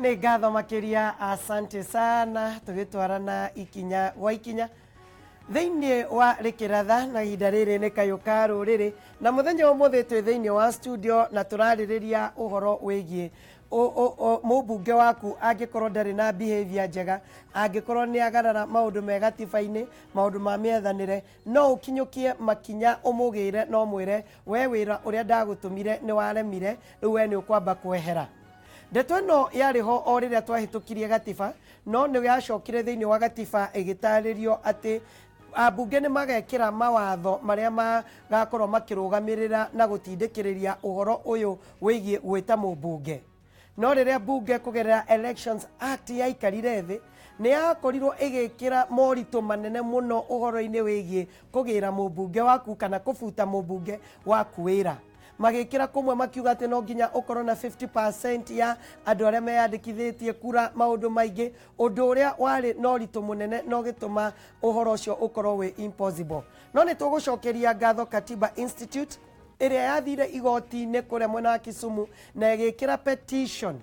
Nĩ ngatho makiria, asante sana. Tugitwarana ikinya gwa ikinya thiini wa Rikiratha na ihinda riri ni Kayu Ka Ruriri na muthenya umuthi twi thiini wa studio na turaririria uhoro wigie mumbunge waku angikorwo ndari na behavior njega, angikorwo ni agarara maundu me gatiba-ini, maundu ma miethanire, no ukinyukie makinya umugire no mwire we wira uria ndagutumire ni waremire, riu we ni ukwamba kwehera. Ndeto ĩno yariho o rĩrĩa twahĩtũkirie gatiba, no nĩ yacokire thĩinĩ wa gatiba ĩgĩtarĩrio atĩ ambunge nĩ magekĩra mawatho marĩa magakorwo makĩrũgamĩrĩra na gũtindĩkĩrĩria ũhoro ũyũ wĩgiĩ gwĩta mũmbunge. No rĩrĩa mbunge kũgerera Elections Act yaikarire thĩ, nĩ yakorirwo ĩgĩkĩra moritũ manene mũno ũhoro-inĩ wĩgiĩ kũgĩra mũmbunge waku kana kũbuta mũmbunge waku wĩra. Magikira kumwe makiuga ati no nginya ukorwo na 50% ya andu aria meyandikithitie kura maundu maingi, undu uria wari no ritu munene no gituma uhoro ucio ukorwo we impossible. No ni tugucokeria ngatho Katiba Institute iria yathire igoti-ini kuria mwena wa Kisumu na igikira petition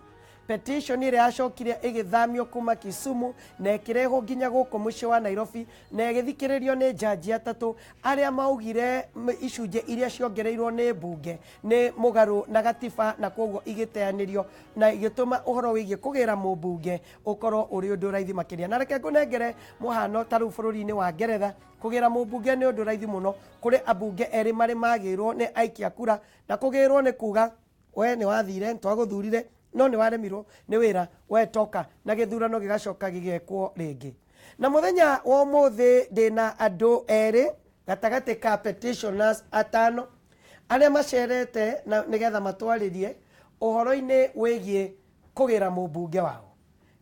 iria yacokire igithamio kuma Kisumu na ikirehwo nginya guku muciĩ wa Nairobi na igithikiririo ni jaji atatu aria maugire icunje iria ciongereirwo ni mbunge ni mugaru na gatiba na koguo igiteanirio na igituma uhoro wigie kugira mumbunge ukorwo uri undu raithi makiria. Na reke ngunengere muhano taru bururi-ini wa Ngeretha kugira mumbunge ni undu raithi muno kuri ambunge eri mari magirwo ni aikia kura na kugirwo ni kuga we ni wathire twaguthurire no ni waremirwo ni wira we toka na githurano gigacoka gigekwo ringi. Na muthenya wa muthi ndina andu eri gatagati ka petitioners atano aria macerete na nigetha matwaririe uhoro-ini wigie kugira mumbunge wao,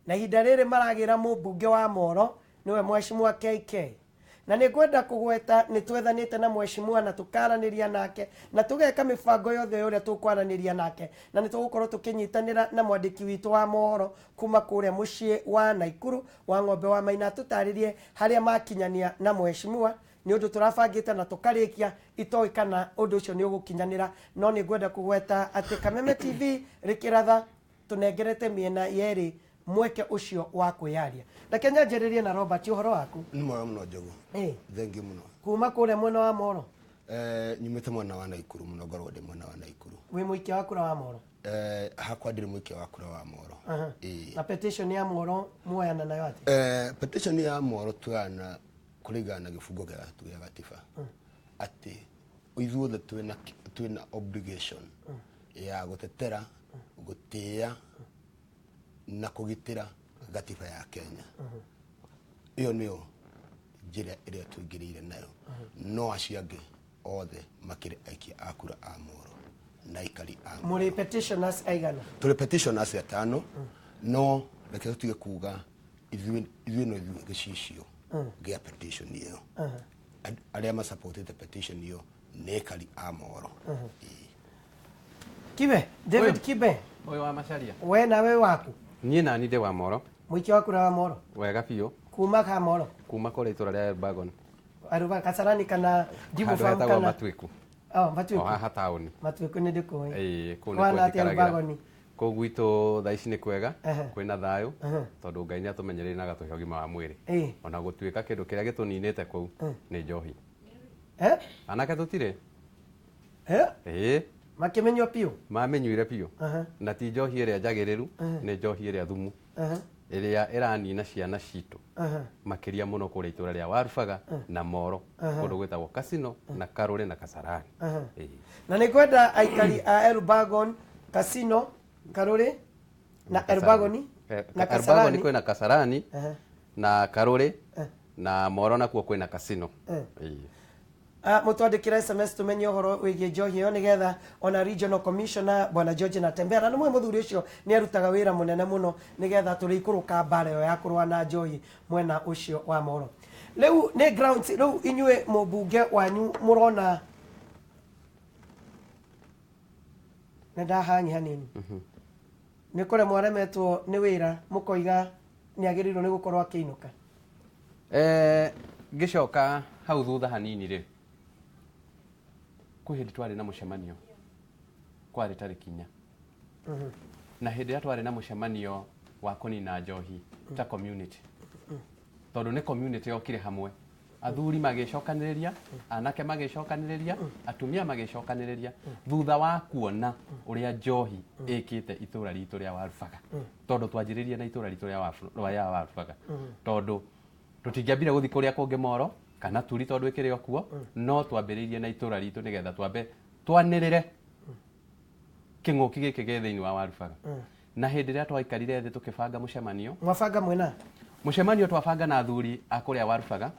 na ihinda riri maragira mumbunge wa Molo niwe Mheshimiwa KK. Na ni kwenda kugweta ni twethanite na Mheshimiwa na tukaraniria nake na tugeka mibango yothe uria tukwaraniria nake na ni tugukorwo tukinyitanira na mwandiki witu wa mohoro kuma kuria muciĩ wa Naikuru wa ng'ombe wa Maina tutaririe haria makinyania na Mheshimiwa ni undu turabangite na tukarikia itoi kana undu ucio ni ugukinyanira. No ni ngwenda kugweta ati Kameme TV Rikiratha tunengerete miena yeri mweke ucio wa kwiyaria. Na Kenya njeririe na Robert uhoro waku ni mwega muno Njogu. Thengi muno kuma kuria mwena wa Molo. Nyumite mwena wa Naikuru muno, ngorwo ndi mwena wa Naikuru. Wi muikia wa kura wa Molo? Hakwa ndiri muikia wa kura wa Molo. Na petition ya Molo muoyana nayo ati? Petition ya Molo tuyana kuringana na gifungo gia gatiba ati ithuothe twina obligation ya gutetera gutia na kugitira gatiba ya Kenya. Iyo niyo njira iria twingirire nayo. No aciange othe makire aikia akura a Molo na ikari a muri petitioners aigana? Tuli petitioners atano. No reke tutige kuga ithuĩ no gicicio gia petition iyo. Aria ma supported petition iyo ne ikari a Molo. Kibe, David Kibe. Oyo wa macharia. We na we waku? Niĩ nani ndi wa Molo. Muikia wa kura wa Molo? Wega biũ. Kuma ka Molo? Kuma kũrĩa itũra rĩa Bagon. Aruba Kasarani kana Jibu Farm kana? Matuĩku. Matuĩku. Haha taũni. Matuĩku nĩ ndĩkũĩ. Kũu nĩ kwĩgĩkaragĩra. Kũu gwitũ thaa ici nĩ kwega, kwĩna thayũ, tondũ Ngai nĩ atũmenyerere na agatũhe ũgima wa mwĩrĩ. Ona gũtuĩka kĩndũ kĩrĩa gĩtũninĩte kũu nĩ njohi. Anake tũtirĩ. Makimenywo piũ? Mamenyuire piũ. Na ti njohi ĩrĩa njagĩrĩru, nĩ njohi ĩrĩa thumu, ĩrĩa ĩranina ciana citũ makĩria mũno kũrĩa itũra rĩa Warubaga na Molo, kũndũ gwĩtagwo Kasino na Karũre na Kasarani. Na nĩ kwenda aikari a Elbagon, Kasino, Karũre na Elbagoni na Kasarani. Kwĩna Kasarani na Karũre na Molo nakuo kwĩna Kasino. Mutwandikira SMS tumenye uhoro wigie njohi iyo nigetha ona regional commissioner bwana George Natembea na mwe muthuri ucio ni arutaga wira munene muno nigetha turikuruka mbara yo ya kurwa na njohi mwena ucio wa Molo. Leu ni grounds leu inywe mumbunge wanyu murona nenda hanyi hanini ni kore mwaremetwo ni wira mukoiga ni agirirwo ni gukorwo akiinuka. Gicoka hau thutha hanini ri kuhindi twari na mucemanio kwari tariki 4 na hindi ya twari na mucemanio wa kunina njohi ta community tondu ni community yokire hamwe athuri magicokaniriria anake magicokaniriria atumia magicokaniriria thutha wa kuona uria njohi ikite itura ritu ria Warubaga tondu twanjiririe na itura ritu ria Warubaga tondu tutingiambire guthi kuria kungi Molo kana turi tondu ikire okuo no twambiririe na itura ritu nigetha twambe twanirire king'uki giki ge thiini wa Warubaga na hindi ria twaikarire thi tukibanga mucemanio mwabanga mwena mucemanio twabanga na athuri akuria Warubaga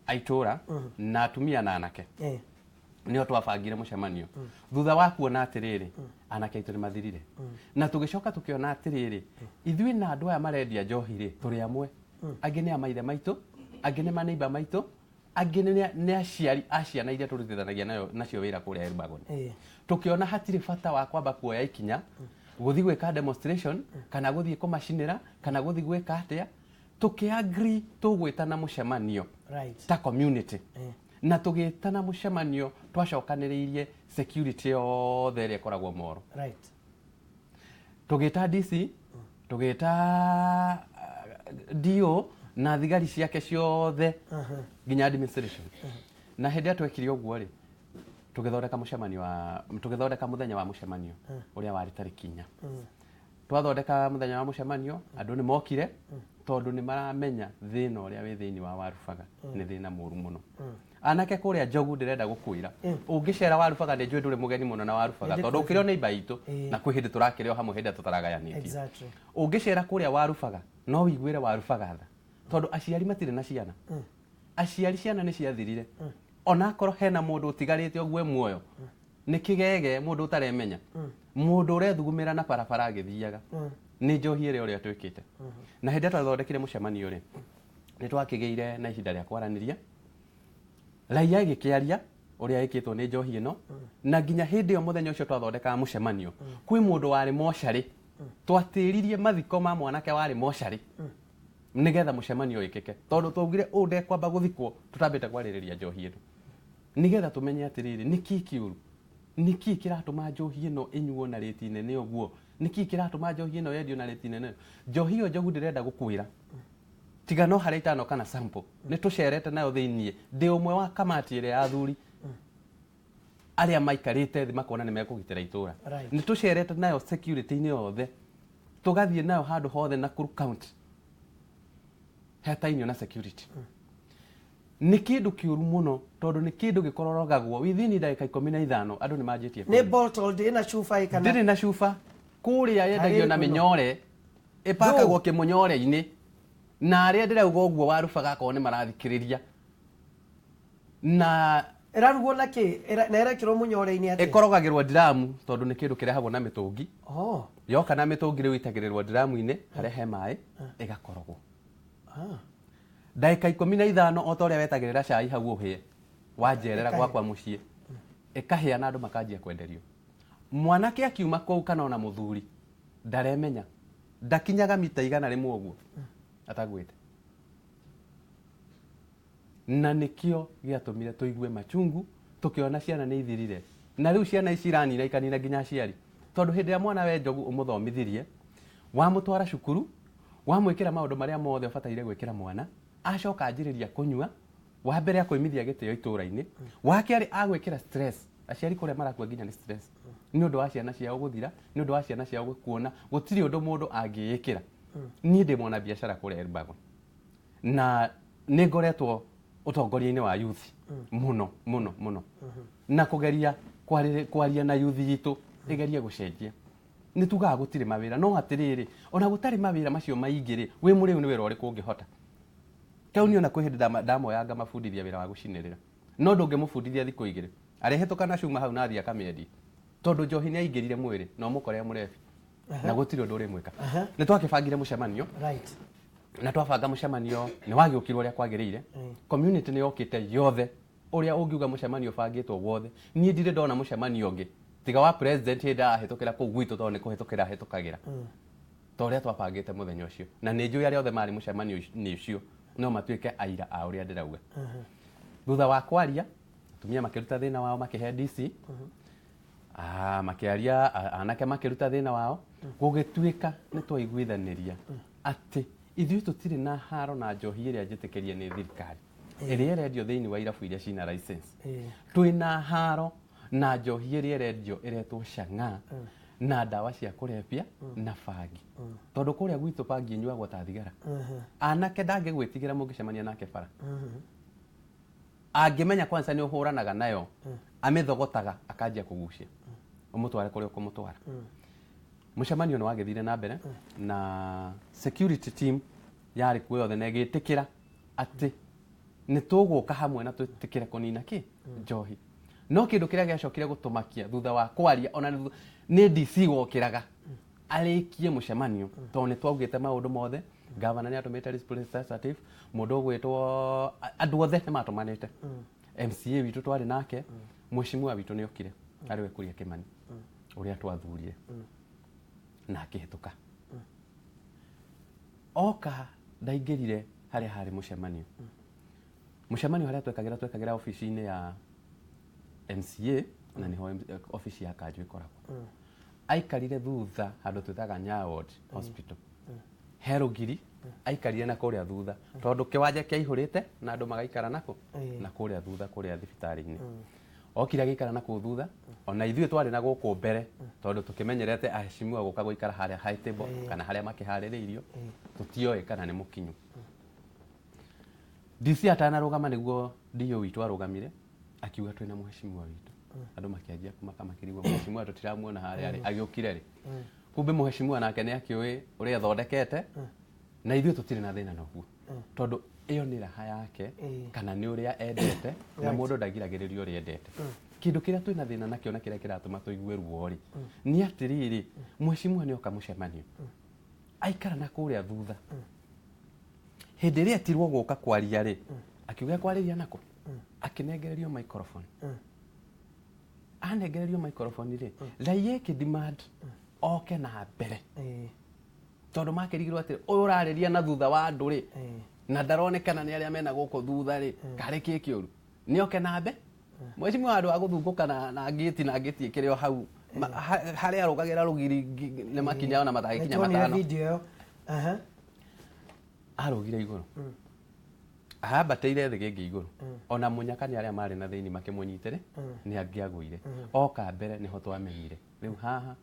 aitura na atumia na anake nio twabangire mucemanio thutha wa kuona atiriri anake aitu ni mathirire na tugicoka tukiona atiriri ithui na andu aya marendia njohi ri turi amwe angi ni amaithe maitu angi ni maneiba maitu angi ni aciari aciana iria turutithanagia nacio wira kuria Elbagon tukiona hatiri bata wa kwamba kuoya ikinya guthi gwika demonstration kana guthi kumacinira kana guthi gwika atia tukiagree tugwitana mucemanio ta community na tugitana mucemanio twacokaniriirie security yothe iria ikoragwo Molo tugita DC tugita DO na thigari ciake ciothe nginya administration na hindi atwekire uguo ri tugithondeka muthenya wa mucemanio uria wari tariki 4 twathondeka muthenya wa mucemanio andu ni mokire tondu ni maramenya thina uria wi thiini wa Warubaga ni thina muru muno anake kuria njogu ndirenda gukwira ungicera Warubaga ni njui nduri mugeni muno na Warubaga tondu ukirio ni ibaitu na kwi hindi turakirio hamwe hindi tutaragayanĩtie ungicera kuria Warubaga no wiguire Warubaga tha tondu aciari matire na ciana aciari ciana ni ciathirire ona korwo hena mundu utigarite ogwe muoyo ni kigege mundu utaremenya mundu urethugumira na barabara agithiaga ni njohi ire uria twikite na hindi twathondekire mucemanio ri ni twakigeire na ihinda ria kwaraniria raia igikiaria uria ikitwo ni njohi ino na nginya hindi yo muthenya ucio twathondeka mucemanio kwi mundu wari moshari twatiririe mathiko ma mwanake wari moshari nigetha mucemanio ikike tondu twaugire unde kwamba guthikwo tutambite kwaririria njohi ino nigetha tumenye atiriri niki kiuru niki kiratuma njohi ino inyuo na reti nene uguo niki kiratuma njohi ino yendio na reti nene njohi yo njogu ndirenda gukwira tiga no hari itano kana sample ni tucerete nayo thiini ndi umwe wa kamati ire ya athuri aria maikarite thi makona ni mekugitira itura ni tucerete nayo security ni yothe tugathie nayo handu hothe na Kuru county hetainio na security ni kindu kiuru muno tondu ni kindu gikororogagwo within ndagika 15 andu ni manjitie ni bottled ina chufa ikana ndiri na chufa kuria yendagio na minyore ipakagwo kimunyore-ini na aria ndirauga uguo Warubaga ko ni marathikiriria na irarugwo na ki na irekirwo munyore-ini ati ikorogagirwo dramu tondu ni kindu kirehagwo na mitungi yoka na mitungi riu itagirirwo dramu-ini haria he mai igakorogwo ndagika 15 o toria wetagirira cai hau uhie wanjerera gwakwa mucii ikahia na andu makanjia kwenderio mwanake akiuma kou kana ona muthuri ndaremenya ndakinyaga mita igana rimwe uguo atagwite na nikio giatumire tuigue machungu tukiona ciana ni ithirire na riu ciana icirani na ikanina nginya ciari tondu hindi ya mwana we njogu umuthomithirie wa mutwara cukuru wa mwikira maundu maria mothe ubataire gwikira mwana acoka anjiriria kunyua wa mbere akoimithia gitio itura-ini wa kiari agwikira stress aciari kuria marakua nginya ni stress ni undu wa ciana ciao guthira ni undu wa ciana ciao gukuona gutiri undu mundu angiyikira ni ndi mwana biashara kuria Elbagon na ni ngoretwo utongoria-ini wa youth muno na kugeria kwaria na youth yitu igeria gucenjia ni tugaga gutiri mawira no atiriri ona gutari mawira macio maingiri wi muriu ni wira uri kungihota kauni ona kwi hindi damo yanga mafundithia wira wa gucinirira no ndungi mufundithia thiko igiri arehetuka na cuma hau nathia kamedi tondu njohi ni aingirire mwiri no mukore murefi na gutiri undu uri mwika ni twakibangire mucemanio na twabanga mucemanio ni wagiukirwo uria kwagiriire community ni yokite yothe uria ungiuga mucemanio bangitwo wothe ni ndire ndona mucemanio ungi tiga wa president hida ahetukira ku gwitu tondu ni kuhetukira ahetukagira toria twabangite muthenya ucio na ni njui aria othe mari mucemanio ni ucio no matuike aira a uria ndirauga thutha wa kwaria tumia makiruta thina wao makihe DC makiaria anake makiruta thina wao gugituika ni twaiguithaniria ati ithuĩ tũtirĩ na haro na njohi ĩrĩa njĩtĩkĩrie nĩ thirikari ĩrĩa ĩrendio thĩinĩ wa irabu iria cina license twĩna haro na njohi ĩrĩa ĩrendio ĩretwo Chang'aa na ndawa cia kũrebia na bangi tondũ kũrĩa gwitũ bangi nyuagwo ta thigara anake ndangĩgwĩtigĩra mũngĩcemania nake bara angĩmenya kwanza nĩ ũhũranaga nayo amĩthogotaga akanjia kũgucia ũmũtware kũrĩa ũkũmũtwara mũcemanio nĩ wagĩthire na mbere na security team yarĩ kuo yothe na ĩgĩtĩkĩra atĩ nĩ tũgũka hamwe na twĩtĩkĩre kũnina kĩ njohi no kĩndũ kĩrĩa gĩacokire gũtũmakia thutha wa kwaria ona nĩ DC wokĩraga arĩkie mũcemanio tondũ nĩ twaugĩte maũndũ mothe governor nĩ atũmĩte representative mũndũ ũgwĩtwo andũ othe nĩ matũmanĩte MCA witũ twarĩ nake Mheshimiwa witũ nĩ okire arĩ we Kuria Kimani ũrĩa twathurire na akĩhĩtũka oka ndaingĩrire harĩa harĩ mũcemanio harĩa twekagĩra ofici-inĩ ya MCA na niho ofici ya Kanjũ ĩkoragwo aikarire thutha handũ twĩtaga Nyaward Hospital Herogiri aikarire na kũrĩa thutha tondũ kĩwanja kĩaihũrĩte na andũ magaikara nako na kũrĩa thutha kũrĩa thibitarĩ-inĩ okire agĩikara na kũu thutha ona ithuĩ twarĩ na gũkũ mbere tondũ tũkĩmenyerete aheshimiwa gũka gũikara harĩa high table kana harĩa makĩharĩrĩirio tũtioĩ kana nĩ mũkinyu DC atanarũgama nĩguo DO witũ arũgamire akiuga twĩna mũheshimiwa witũ andũ makĩanjia makĩrigwo mũheshimiwa tũtiramuona harĩa arĩ agĩũkire rĩ kumbe mũheshimiwa nake nĩ akĩoĩ ũrĩa athondekete na ithuĩ tũtirĩ na thĩna naguo tondũ ĩyo nĩ raha yake kana nĩ ũrĩa endete na mũndũ ndagiragĩrĩrio ũrĩa endete kĩndũ kĩrĩa twĩna thĩna nakĩo na kĩrĩa kĩratũma tũigue ruo rĩ nĩ atĩrĩrĩ mũheshimiwa nĩ oka mũcemanio aikara na kũrĩa thutha hĩndĩ ĩrĩa etirwo gũka kwaria rĩ akiuga kwarĩria nako akĩnengererio microphone anengererio microphone rĩ raia ĩkĩdemand oke na mbere tondũ makĩrigirwo atĩ ũyũ ũrarĩria na thutha wa andũ rĩ na ndaronekana nĩ arĩa mena gũkũ thutha rĩ karĩ kĩ kĩũru nĩ oke na mbe Mheshimiwa andũ agũthungũka na ngĩti ĩkĩrĩ o hau harĩa arũgagĩra rũgiri nĩ makinya ona matagĩkinya matano arũgire igũrũ ahambatĩire thĩ gĩngĩ igũrũ ona mũnyakani arĩa marĩ na thĩinĩ makĩmũnyitĩre nĩ angĩagũire oka mbere nĩho twamenyire rĩu haha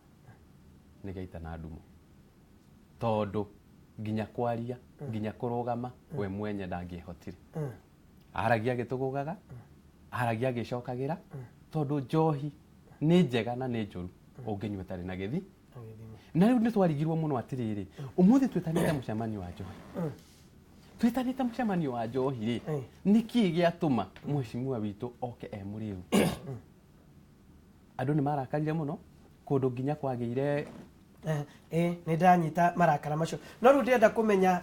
nĩ gaita na ndumo tondũ nginya kwaria nginya kũrũgama we mwenye ndangĩhotire aragia gĩtũgũgaga aragia gĩcokagĩra tondũ njohi nĩ njega na nĩ njũru ũngĩnyua tarĩ na gĩthi na rĩu nĩ twarigirwo mũno atĩrĩrĩ ũmũthĩ twĩtanĩte mũcemanio wa njohi twĩtanĩte mũcemanio wa njohi rĩ nĩkĩ gĩatũma mũheshimiwa witũ oke mũrĩu andũ nĩ marakarire mũno kũndũ nginya kwagĩire nĩ ndanyita marakara macio no rĩu ndĩrenda kũmenya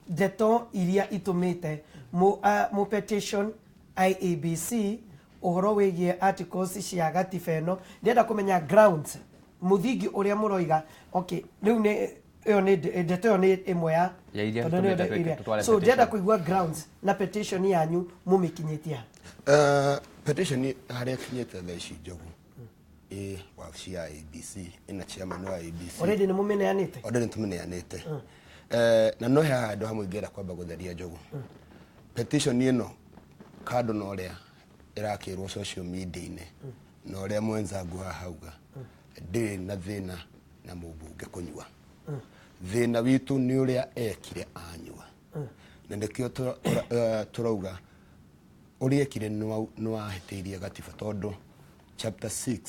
ndeto iria itũmĩte mu petition IEBC ũhoro wĩgiĩ articles cia gatiba ĩno ndĩrenda kũmenya grounds mũthingi ũrĩa mũroiga okay rĩu nĩ ĩyo nĩ ndeto ĩyo nĩ ĩmwe ya so ndĩrenda kũigua grounds na petition yanyu mũmĩkinyĩtie petition harĩa kinyĩte thaa ici njogu wabici ya ABC ina chairman wa ABC already nĩ mũmeneanĩte already tũmeneanĩte na no he handũ hamwe ngĩenda kwamba gũtheria njogu petition ĩno kando na ũrĩa ĩrakĩrwo social media-inĩ na ũrĩa mwenzangu hauga ndĩ na thĩna na mumbunge kũnyua thĩna witũ nĩ ũrĩa ekire anyua na nĩkĩo tũrauga ũrĩa ekire nĩ wahĩtĩirie gatiba tondũ chapter 6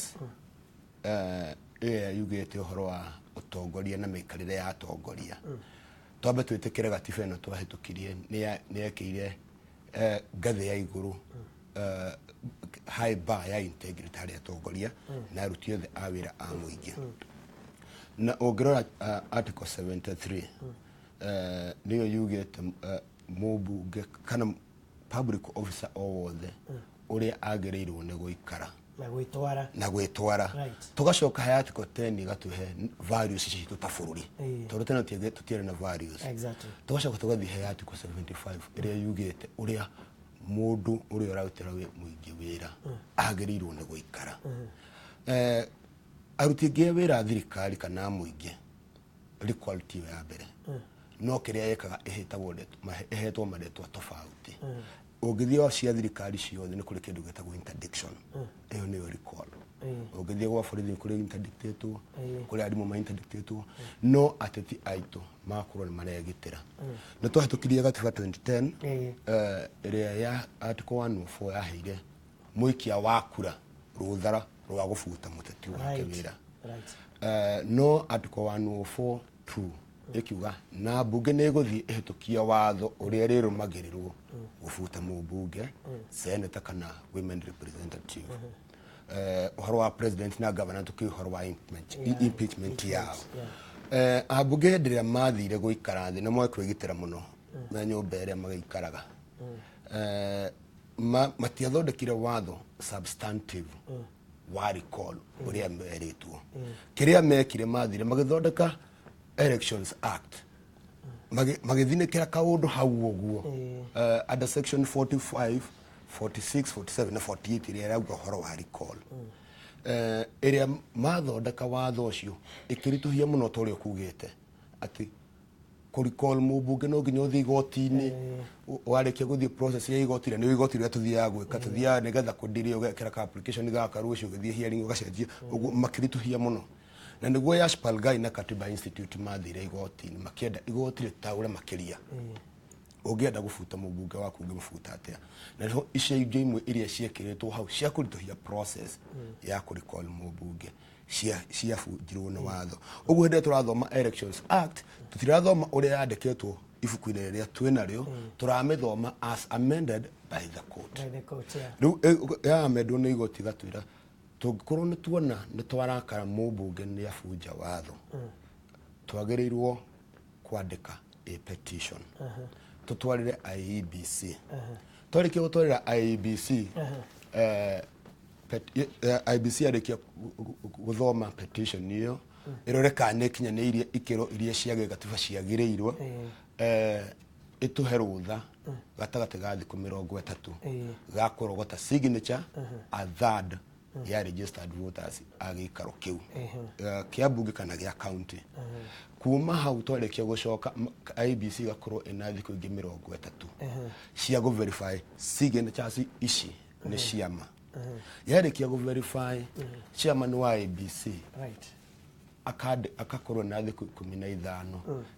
yugĩte ũhoro wa ũtongoria na mĩikarĩre ya atongoria twambe twĩtĩkĩre gatiba ĩno twahĩtũkirie nĩ yekĩire ngathĩ ya igũrũ high bar ya integrity harĩ atongoria na aruti othe a wĩra a mũingĩ na ũngĩrora article 73 nĩyo yugĩte mũmbunge kana public officer o wothe ũrĩa agĩrĩirwo nĩ gũikara na gwĩtwara tugacoka he article 10 igatũhe values citũ ta bũrũri tondũ tene tũtiarĩ na values tugacoka tũgathiĩ he article 75 ĩrĩa yugĩte ũrĩa mundu uri urarutira muingi wira agirirwo ni guikara aruti ngi wira thirikari kana muingi equality ya mbere no kiria yekaga ehetwo maretwa tofauti ugithio cia thirikari ciothe ni kuri kindu getagwo interdiction iyo ni recall ugithio gwa borithi kuri interdictatwo kuri arimu ma interdictatwo no ateti aito makorwo ni maregitira no twahitukirie gatiba 2010 iria ya article 104 yaheire muikia wa kura ruthara rwa gubuta muteti wake wira no article 104 2 ikiuga na bunge ne guthii ehitukia watho uria rirumagirirwo gubuta mumbunge senator kana women representative uhoro wa president na governor tuki uhoro wa impeachment yao abunge ndiria mathire guikara thi na mwe kwigitira muno na nyumba iria magikaraga matiathondekire watho substantive wa recall uria meritwo kiria mekire mathire magithondeka Elections Act magithinekera kaundu hau uguo under section 45 46 47 na 48 iria rauga horo wa recall iria mathondeka watho ucio ikirituhia muno torio kugite ati kuricall mumbunge no nginya uthi igoti-ini warikia guthii process ya igoti-ri ni igoti ria tuthiaga gwika tuthiaga nigetha kundirio ugekira ka application gaka rucio githii hearing ugacenjia uguo makirituhia muno na niguo ya Spalgai na Katiba Institute mathire igoti-ini makienda igoti ritaure makiria ungienda gubuta mumbunge waku ungimubuta atia na no icio ingĩ imwe iria ciekiritwo hau cia kurituhia process ya kuricall mumbunge cia bunjirwo na watho uguo hĩndĩ turathoma Elections Act tutirathoma uria yandikitwo ibuku-ini riria twinario turamithoma as amended by the court riu ya amendwo ni igoti gatwira tungikorwo ni tuona ni twarakara mumbunge ni abunja watho twagirirwo kwandika a petition tutwarire IEBC twarikia gutwarira IEBC IEBC arikia guthoma petition iyo irore kana kinyaniirie ikiro iria ciage gatiba ciagirirwo ituhe rutha gatagati ga thiku 30 gakurogota signature a third ya registered voters agikaro kiu kia bunge kana gia county kuma hau twarikia gucoka IEBC gakorwo ina thiku ingi 30 cia go verify signatures ici ni ciama yarikia go verify chairman wa IEBC right akakorwo na thiku 15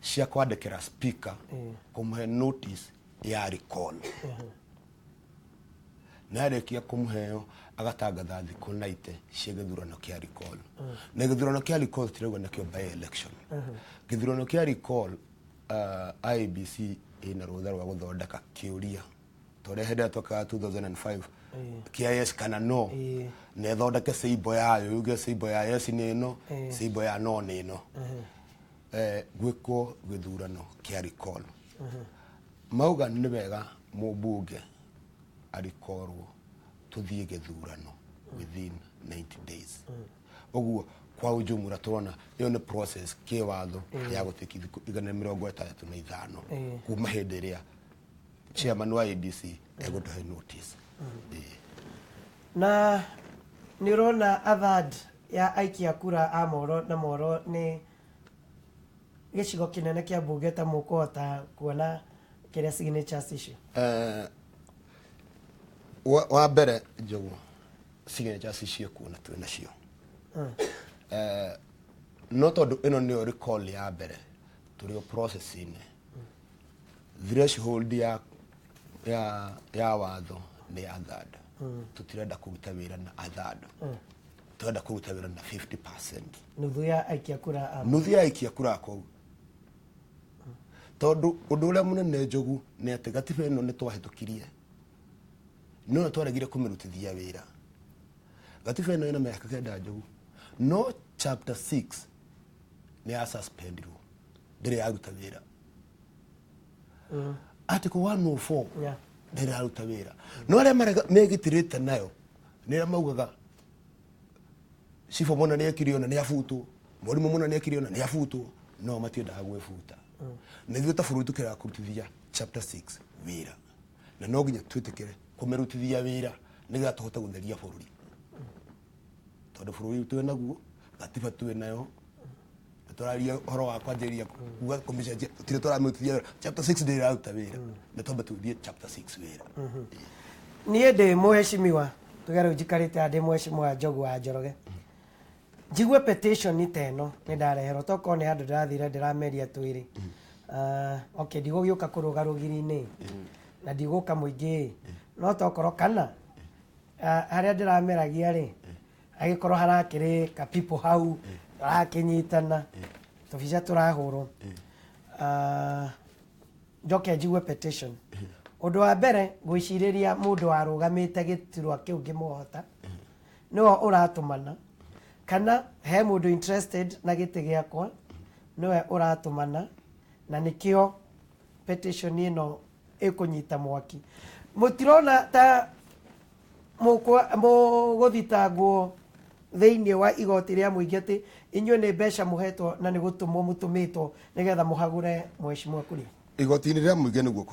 cia kwandikira speaker kumuhe notice ya recall na yarikia kumuheo agatangatha thiku 90 cia githurano kia recall na githurano kia recall tiregwa na kio by election githurano kia recall IEBC ina rutha rwa guthondeka kiuria tore heda toka 2005 KIS kana no ne thondeke seibo yayo yuge seibo ya yes ni no seibo ya no ni no gwiko githurano kia recall mauga ni wega mumbunge arikorwo tuthie githurano within 90 days oguo kwa ujumla turona iyo ni process ke watho ya gutiki igana 35 kuma hindi ria chairman wa IEBC egotahe notice na nirona athad ya aikia kura a Molo na Molo ni gicigo kinene kia bunge ta mukuhota kuona kiria signatures icio wa mbere njogu signatures icio kuona twina cio no tondu ino ni recall ya mbere turio process-ini threshold ya watho ni ya third tutirenda kuruta wira na third turenda kuruta wira na 50% nuthu ya aikia kura nuthu ya aikia kura ko tondu undu uria munene njogu ni ati gatiba ino ni twahitukirie no twaragire kumirutithia wira gatiba ino ina miaka kenda njogu no chapter 6 ni ya suspendirwo ndire aruta wira article 104 ndire aruta wira no aria megitirite nayo nira maugaga sifo mona ni akirio na ni afutu murimu mona ni akirio na ni afutu no matienda agwefuta nithio ta furu tukira kurutithia chapter 6 wira na no ginya twitikire kumirutithia wira nigetha tuhote gutheria bururi tondu bururi twi naguo gatiba twi nayo turaria horo wa kwanjiria kuga komisha tire turamirutithia chapter 6 ndi raruta wira ni tombe tuthie chapter 6 wira niä ndä Mheshimiwa tugere njikarite andä Mheshimiwa Njogu wa Njoroge njigue petition ta ĩno nĩ ndareherwo tokorwo nĩ handũ ndĩrathire ndĩrameria twĩrĩ okay ndigũgĩũka kũrũga rũgiri-inĩ na ndigũka mũingĩ no tokorwo kana harĩa ndĩrameragia rĩ agĩkorwo harakĩrĩ ka people hau tũrakĩnyitana tũbica tũrahũrwo njoke njigue petition ũndũ wa mbere gwĩcirĩria mũndũ warũgamĩte gĩturwa kĩu ngĩmũhota nĩwe ũratũmana kana he mũndũ interested na gĩtĩ gĩakwa nĩwe ũratũmana na nĩkĩo petition ĩno ĩkũnyita mwaki mũtirona ta mũgũthitangwo thĩinĩ wa igoti rĩa mũingĩ atĩ inyuĩ nĩ mbeca mũhetwo na nĩ gũtũmwo mũtũmĩtwo nĩgetha mũhagũre Mheshimiwa Kuria igoti-inĩ rĩa mũingĩ nĩguo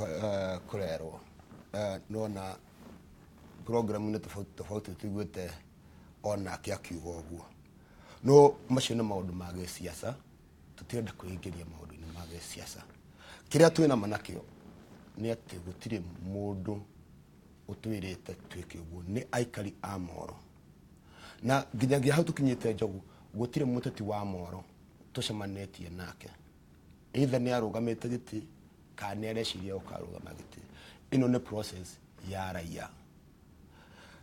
kũrerwo nona program-inĩ tofauti tũiguĩte onake akiuga ũguo no macio nĩ maũndũ ma gĩciaca tũtirenda kwĩingĩria maũndũ-inĩ ma gĩciaca kĩrĩa twĩna manakĩo nĩ atĩ gũtirĩ mũndũ ũtwĩrĩte twĩke ũguo nĩ aikari a Molo na nginyagia hau tũkinyĩte Njogu gũtirĩ mũteti wa Molo tũcemanĩtie nake either nĩ arũgamĩte gĩtĩ kana nĩ areciria ũkarũgama gĩtĩ ĩno nĩ process ya raia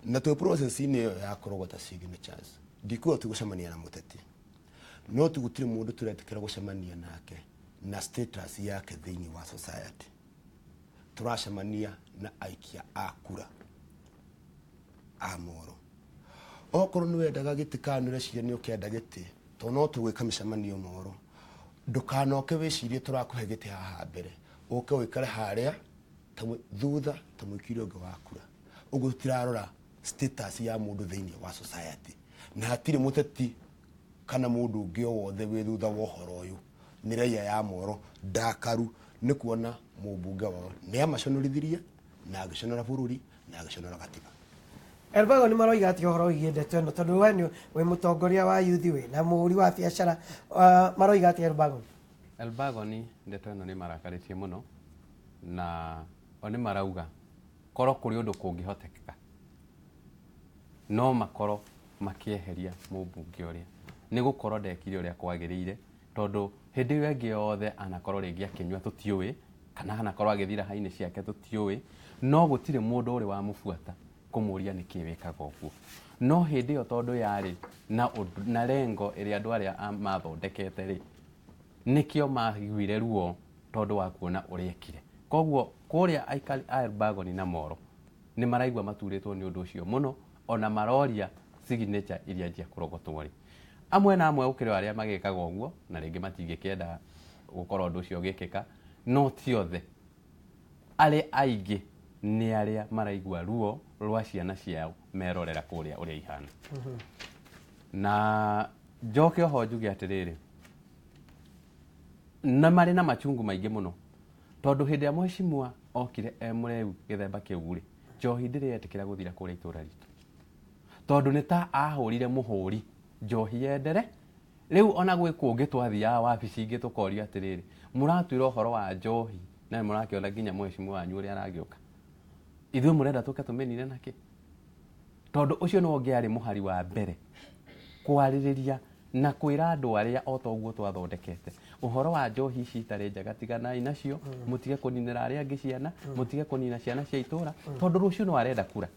na twĩ process-inĩ ĩyo ya kũrogota signatures ndikuga tũgũcemania na mũteti no tũgũtirĩ mũndũ tũretĩkĩra gũcemania nake na status yake thĩinĩ wa society tũracemania na aikia a kura a Molo okorwo nĩ wendaga gĩtĩ kana nĩ ũreciria nĩ ũkĩenda gĩtĩ tondũ no tũgwĩka mĩcemanio Molo ndũkanoke wĩcirie tũrakũhe gĩtĩ haha mbere ũke wĩkare harĩa thutha ta mũikiri ũngĩ wa kura ũguo tũtirarora status ya mũndũ thĩinĩ wa society na hatirĩ mũteti kana mũndũ ũngĩ o wothe wĩ thutha wa ũhoro ũyũ nĩ raia ya Molo ndakaru nĩ kuona mũmbunge wao nĩ amaconorithirie na agĩconora bũrũri na agĩconora gatiba Elbago nĩ maroiga atĩ ũhoro wĩgiĩ ndeto ĩno tondũ we nĩ wĩ mũtongoria wa youth wĩ na mũhũri wa biacara maroiga atĩ Elbago ni ndeto ĩno nĩ marakarĩtie mũno na nĩ marauga korwo kũrĩ ũndũ kũngĩhotekeka no makorwo makĩeheria mũmbunge ũrĩa nĩ gũkorwo ndekire ũrĩa kwagĩrĩire tondũ hĩndĩ ĩyo ĩngĩ yothe anakorwo rĩngĩ akĩnyua tũtiũĩ kana anakorwo agĩthira hainĩ ciake tũtiũĩ no gũtirĩ mũndũ ũrĩ wa mũbuata kũmũria nĩkĩ wĩkaga ũguo no hĩndĩ ĩyo tondũ yarĩ na lengo ĩrĩa andũ arĩa mathondekete rĩ nĩkĩo maiguire ruo tondũ wa kuona ũrĩa ekire koguo kũrĩa aikari a Elbago na Molo nĩ maraigua maturĩtwo nĩ ũndũ ũcio mũno ona maroria signature iria njia kũrogotwo rĩ amwe na amwe ũkĩrĩ arĩa magĩkaga ũguo na rĩngĩ matingĩkĩenda gũkorwo ũndũ ũcio ũgĩkĩka no ti othe arĩa aingĩ nĩ arĩa maraigua ruo rwa ciana ciao merorera kũrĩa ũrĩa ihana na njoke oho njuge atĩrĩrĩ na marĩ na machungu maingĩ mũno tondũ hĩndĩ ya Mheshimiwa okire mũreu gĩthemba kĩu rĩ njohi ndĩrĩ yetĩkĩra gũthira kũrĩa itũra ritũ tondũ nĩ ta ahũrire mũhũri njohi yendere rĩu ona gwĩ kũngĩ twathiaga wabici ingĩ tũkoria atĩrĩrĩ mũratwĩra ũhoro wa njohi na mũrakĩona nginya Mheshimiwa wanyu ũrĩa aragĩũka ithuĩ mũrenda tũke tũmenire nakĩ tondũ ũcio nĩ ũngĩarĩ mũhari wa mbere kwarĩrĩria na kwĩra andũ arĩa o ta ũguo twathondekete ũhoro wa njohi ici itarĩ njega tiganai nacio mũtige kũninĩra arĩa angĩ ciana mũtige kũnina ciana cia itũra tondũ rũciũ no arenda kura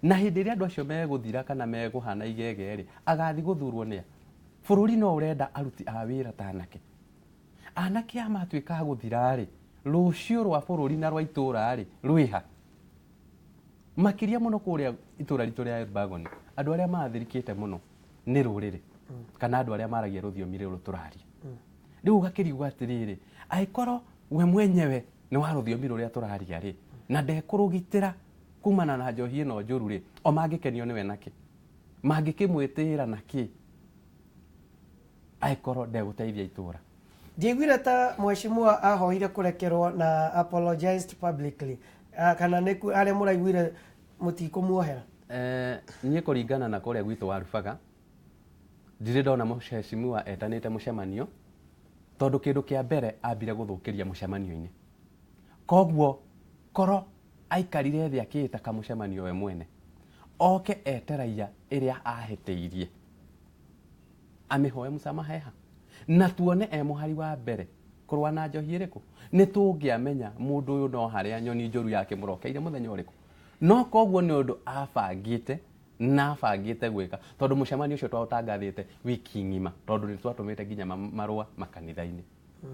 na hĩndĩ ĩrĩa andũ acio megũthira kana megũhana igege rĩ agathi gũthurwo nĩa bũrũri no ũrenda aruti a wĩra ta anake amatuĩka gũthira rĩ rũciũ rwa bũrũri na rwa itũra rĩ rwĩha makĩria mũno kũrĩa itũra ritũ rĩa Elbago andũ arĩa mathirikĩte mũno nĩ rũrĩrĩ kana andũ arĩa maragia rũthiomi rũrũ tũraria rĩu gakĩrigwo atĩrĩrĩ angĩkorwo we mwenyewe nĩ wa rũthiomi rũrĩa tũraria rĩ na ndekũrũgitĩra kumana na njohi ĩno njũru rĩ o mangĩkenio nĩwe nakĩ mangĩkĩmwĩtĩĩra nakĩ angĩkorwo ndegũteithia itũra Ndiaiguire ta Mheshimiwa ahoire kũrekerwo na apologized publicly kana neku ale muraiguire mutikumuohera nie kuringana na kuria gwitu warubaga ndire ndona Mheshimiwa etanite mucemanio tondu kindu kia mbere ambire guthukiria mucemanio-ini koguo koro aikarire thia kiita ka mucemanio we mwene oke eteraia iria ahiteirie amihoe musamaheha na tuone muhari wa mbere kurwa na njohi iriku ni tungiamenya mundu uyu no haria nyoni njoru yake murokeire muthenya uriku no koguo ni undu abangite na abangite gwika tondu mucemanio ucio twautangathite wiki ngima tondu ni twatumite nginya marua makanitha-ini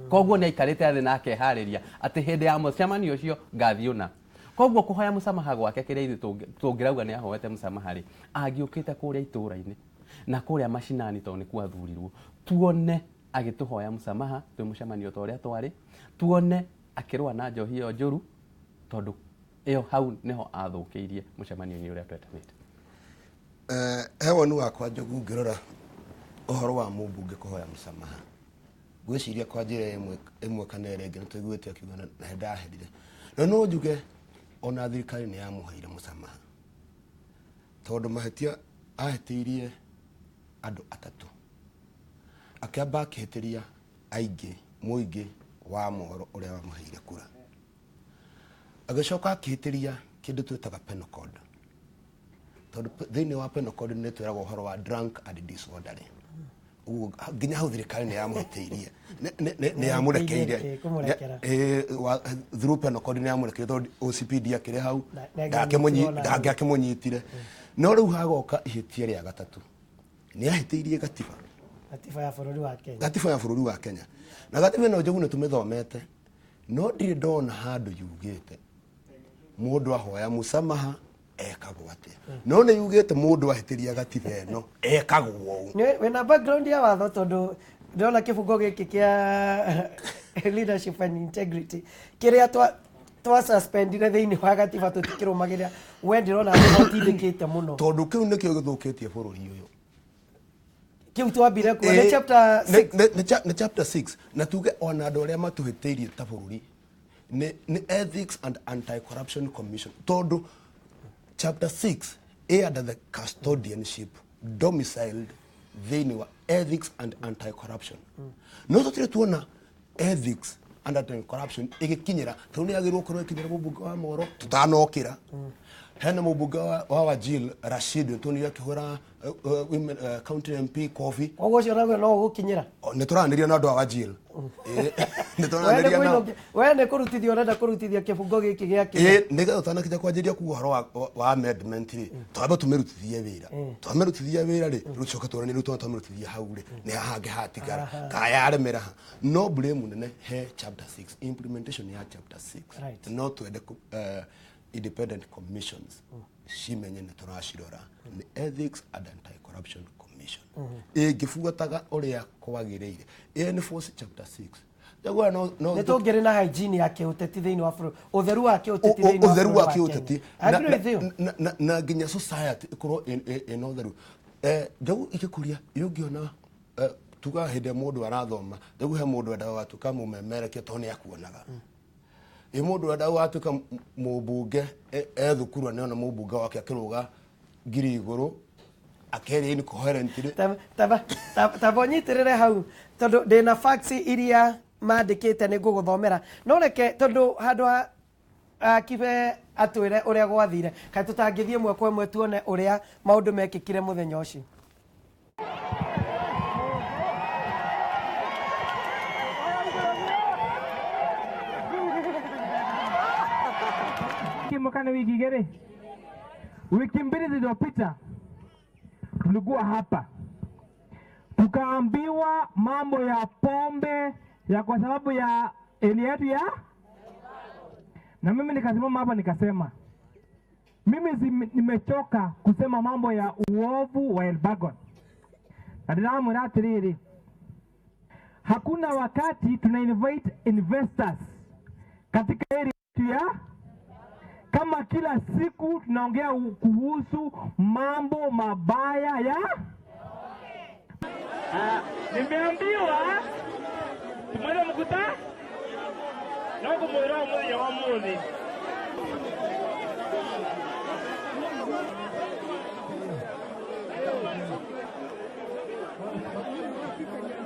koguo ni aikarite athi na akehariria ati hindi ya mucemanio ucio ngathiuna koguo kuhoya musamaha gwake kiria ithu tungirauga ni ahoete musamaha ri angiukite kuria itura-ini na kuria mashinani tondu ni kwathurirwo tuone agituhoya musamaha twi mucemanio toria twari tuone akirwa na njohi yo njuru tondu iyo hau niho athukiirie mucemanio-ini uria twetanite hewanu wakwa njogu ngirora uhoro wa mumbunge kuhoya musamaha gwiciria kwa njira imwe kana ĩrĩa ĩngĩ nĩtũiguĩte akiuga na ndaherire no njuge ona thirikari nĩ yamuheire musamaha tondu mahetia ahetiirie andu atatu akiamba akihitiria aingi muingi wa Molo uria wamuheire kura agicoka akihitiria kindu twitaga penal code tondu thiini wa penal code ni twiragwo uhoro wa drunk and disorderly nginya hau thirikari nĩ yamuhitiirie nĩ yamurekeire through penal code nĩ yamurekeire tondu OCPD akire hau ndakimunyitire no riu hagoka ihitia ria gatatu nĩ ahitiirie gatiba ya bũrũri wa Kenya na gatiba ĩno njogu nĩ tũmĩthomete no ndirĩ ndona handũ yugĩte mũndũ ahoya musamaha ekagwo atia no nĩ yugĩte mũndũ ahĩtĩria gatiba ĩno ekagwo wena background ya watho tondu ndona kĩbungo gĩkĩ kĩa leadership and integrity kĩrĩa twa suspendire thĩinĩ wa gatiba tũtikĩrũmagĩrĩra we ndĩrona atindĩkĩte mũno tondu kĩu nĩkĩo gĩthũkĩtie bũrũri ũyũ kiu twambire ku ni chapter 6 ni chapter 6 na tuge ona andu aria matuhiteirie ta bururi ni ethics and anti-corruption commission tondu chapter 6 under the custodianship domiciled thini wa ethics and anti-corruption no tutire tuona ethics and anti-corruption igikinyira tondu yagirwo korwo ikinyira mumbunge wa Molo tutanokira hena mumbunge wa Wajir Rashid tondu yakihura women county MP coffee ogo cio no gukinyira ni turaniria na andu a Wajir ni turaniria na wende kurutithia urenda kurutithia kibungo giki giake niga utanakija kwanjiria ku uhoro wa amendment ri twaba tumerutithia wira ri rucoka turani ruto tumerutithia hau ri ni hange hatigara kaya aremera no blame nene he chapter 6 implementation ya chapter 6 no twende independent commissions cimenye nĩ tũracirora nĩ ethics and anti-corruption commission ĩngĩbuataga ũrĩa kwagĩrĩire nĩ force chapter 6 jagwa no nĩ tũngĩrĩ na hygiene ya kĩũteti thĩinĩ wa bũrũri ũtheru wa kĩũteti thĩinĩ wa ũtheru wa kĩũteti na nginya society ĩkorwo ĩna ũtheru jagu ikĩkũria yũngĩona tuga hĩndĩ mũndũ arathoma jagu he mũndũ endaga gatuĩka mũmemerekia tondũ nĩ akuonaga mundu enda watuka mumbunge thukuru aniona mumbunge wake akiruga ngiri iguru akeri ni coherently tabonyitirire hau tondu ndina facts iria mandikite ni nguguthomera no reke tondu handu Kibe atwire uria gwathire kai tutangithie mwe kwa mwe tuone uria maundu mekikire muthenya ucio Mwaka wiki gere wiki mbili zilizopita tulikuwa hapa tukaambiwa mambo ya pombe ya kwa sababu ya eli yetu ya na mimi nikasimama hapa nikasema mimi nimechoka kusema mambo ya uovu wa Elbagon na dilamu ratiriri hakuna wakati tuna invite investors katika area yetu ya kama kila siku tunaongea kuhusu mambo mabaya ya nimeambiwa tumwele mkuta na kumwira mmoja wa mmoja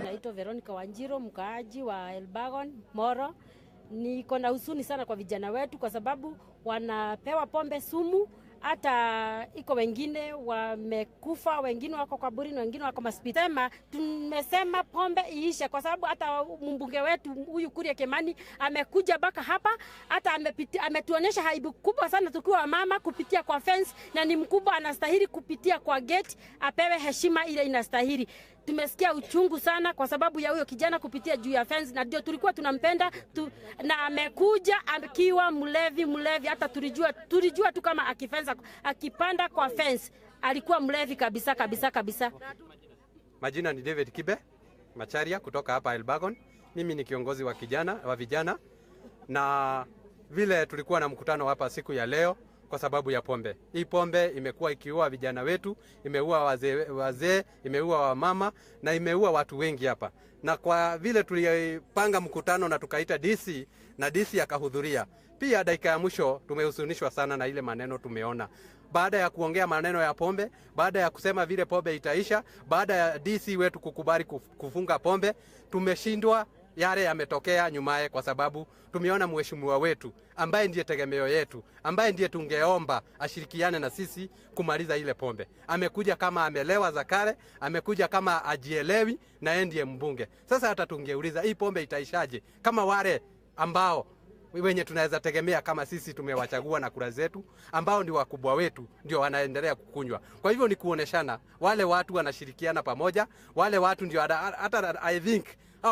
Naitwa Veronica Wanjiro, mkaaji wa Elbagon, Molo. Niko na huzuni sana kwa vijana wetu kwa sababu wanapewa pombe sumu, hata iko wengine wamekufa, wengine wako kaburini, wengine wako hospitali. Tumesema pombe iishe kwa sababu hata mumbunge wetu huyu Kuria Kimani amekuja baka hapa, hata ametuonyesha aibu kubwa sana tukiwa mama kupitia kwa fence, na ni mkubwa anastahili kupitia kwa gate, apewe heshima ile inastahili. Tumesikia uchungu sana kwa sababu ya huyo kijana kupitia juu ya fence, na ndio tulikuwa tunampenda na amekuja akiwa mlevi, hata tulijua tu kama akipanda kwa fence alikuwa mlevi kabisa. Majina ni David Kibe Macharia kutoka hapa Elbagon. Mimi ni kiongozi wa vijana, na vile tulikuwa na mkutano hapa siku ya leo kwa sababu ya pombe. Hii pombe imekuwa ikiua vijana wetu, imeua wazee, imeua wamama na imeua watu wengi hapa. Na kwa vile tulipanga mkutano na tukaita DC na DC akahudhuria. Pia dakika ya mwisho tumehuzunishwa sana na ile maneno tumeona. Baada ya kuongea maneno ya pombe, baada ya kusema vile pombe itaisha, baada ya DC wetu kukubali kufunga pombe, tumeshindwa yale yametokea nyumaye kwa sababu tumeona mheshimiwa wetu ambaye ndiye tegemeo yetu, ambaye ndiye tungeomba ashirikiane na sisi kumaliza ile pombe. Amekuja kama amelewa za kale, amekuja kama ajielewi, na yeye ndiye mbunge. Sasa hata tungeuliza hii pombe itaishaje kama wale ambao wenye tunaweza tegemea kama sisi tumewachagua na kura zetu, ambao ndio wakubwa wetu, ndio wanaendelea kukunywa. Kwa hivyo ni kuoneshana wale watu wanashirikiana pamoja, wale watu ndio hata I think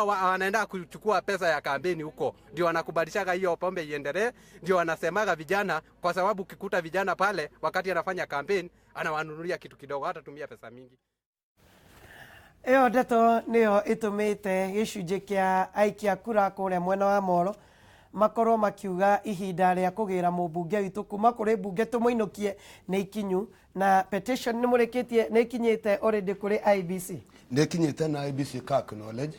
wanaenda kuchukua pesa ya kampeni huko, ndio wanakubalishaga hiyo pombe iendelee, ndio wanasemaga vijana, kwa sababu ukikuta vijana pale wakati anafanya kampeni anawanunulia kitu kidogo, hata tumia pesa mingi. Eo ndeto niyo itumite gicunji kia aikia kura kuria mwena wa Molo makorwo makiuga ihinda ria kugira mumbunge witu kuma kuri mbunge tumuinukie ni ikinyu, na petition ni mureketie ni ikinyite already kuri IBC. Ni ikinyite na IBC ka knowledge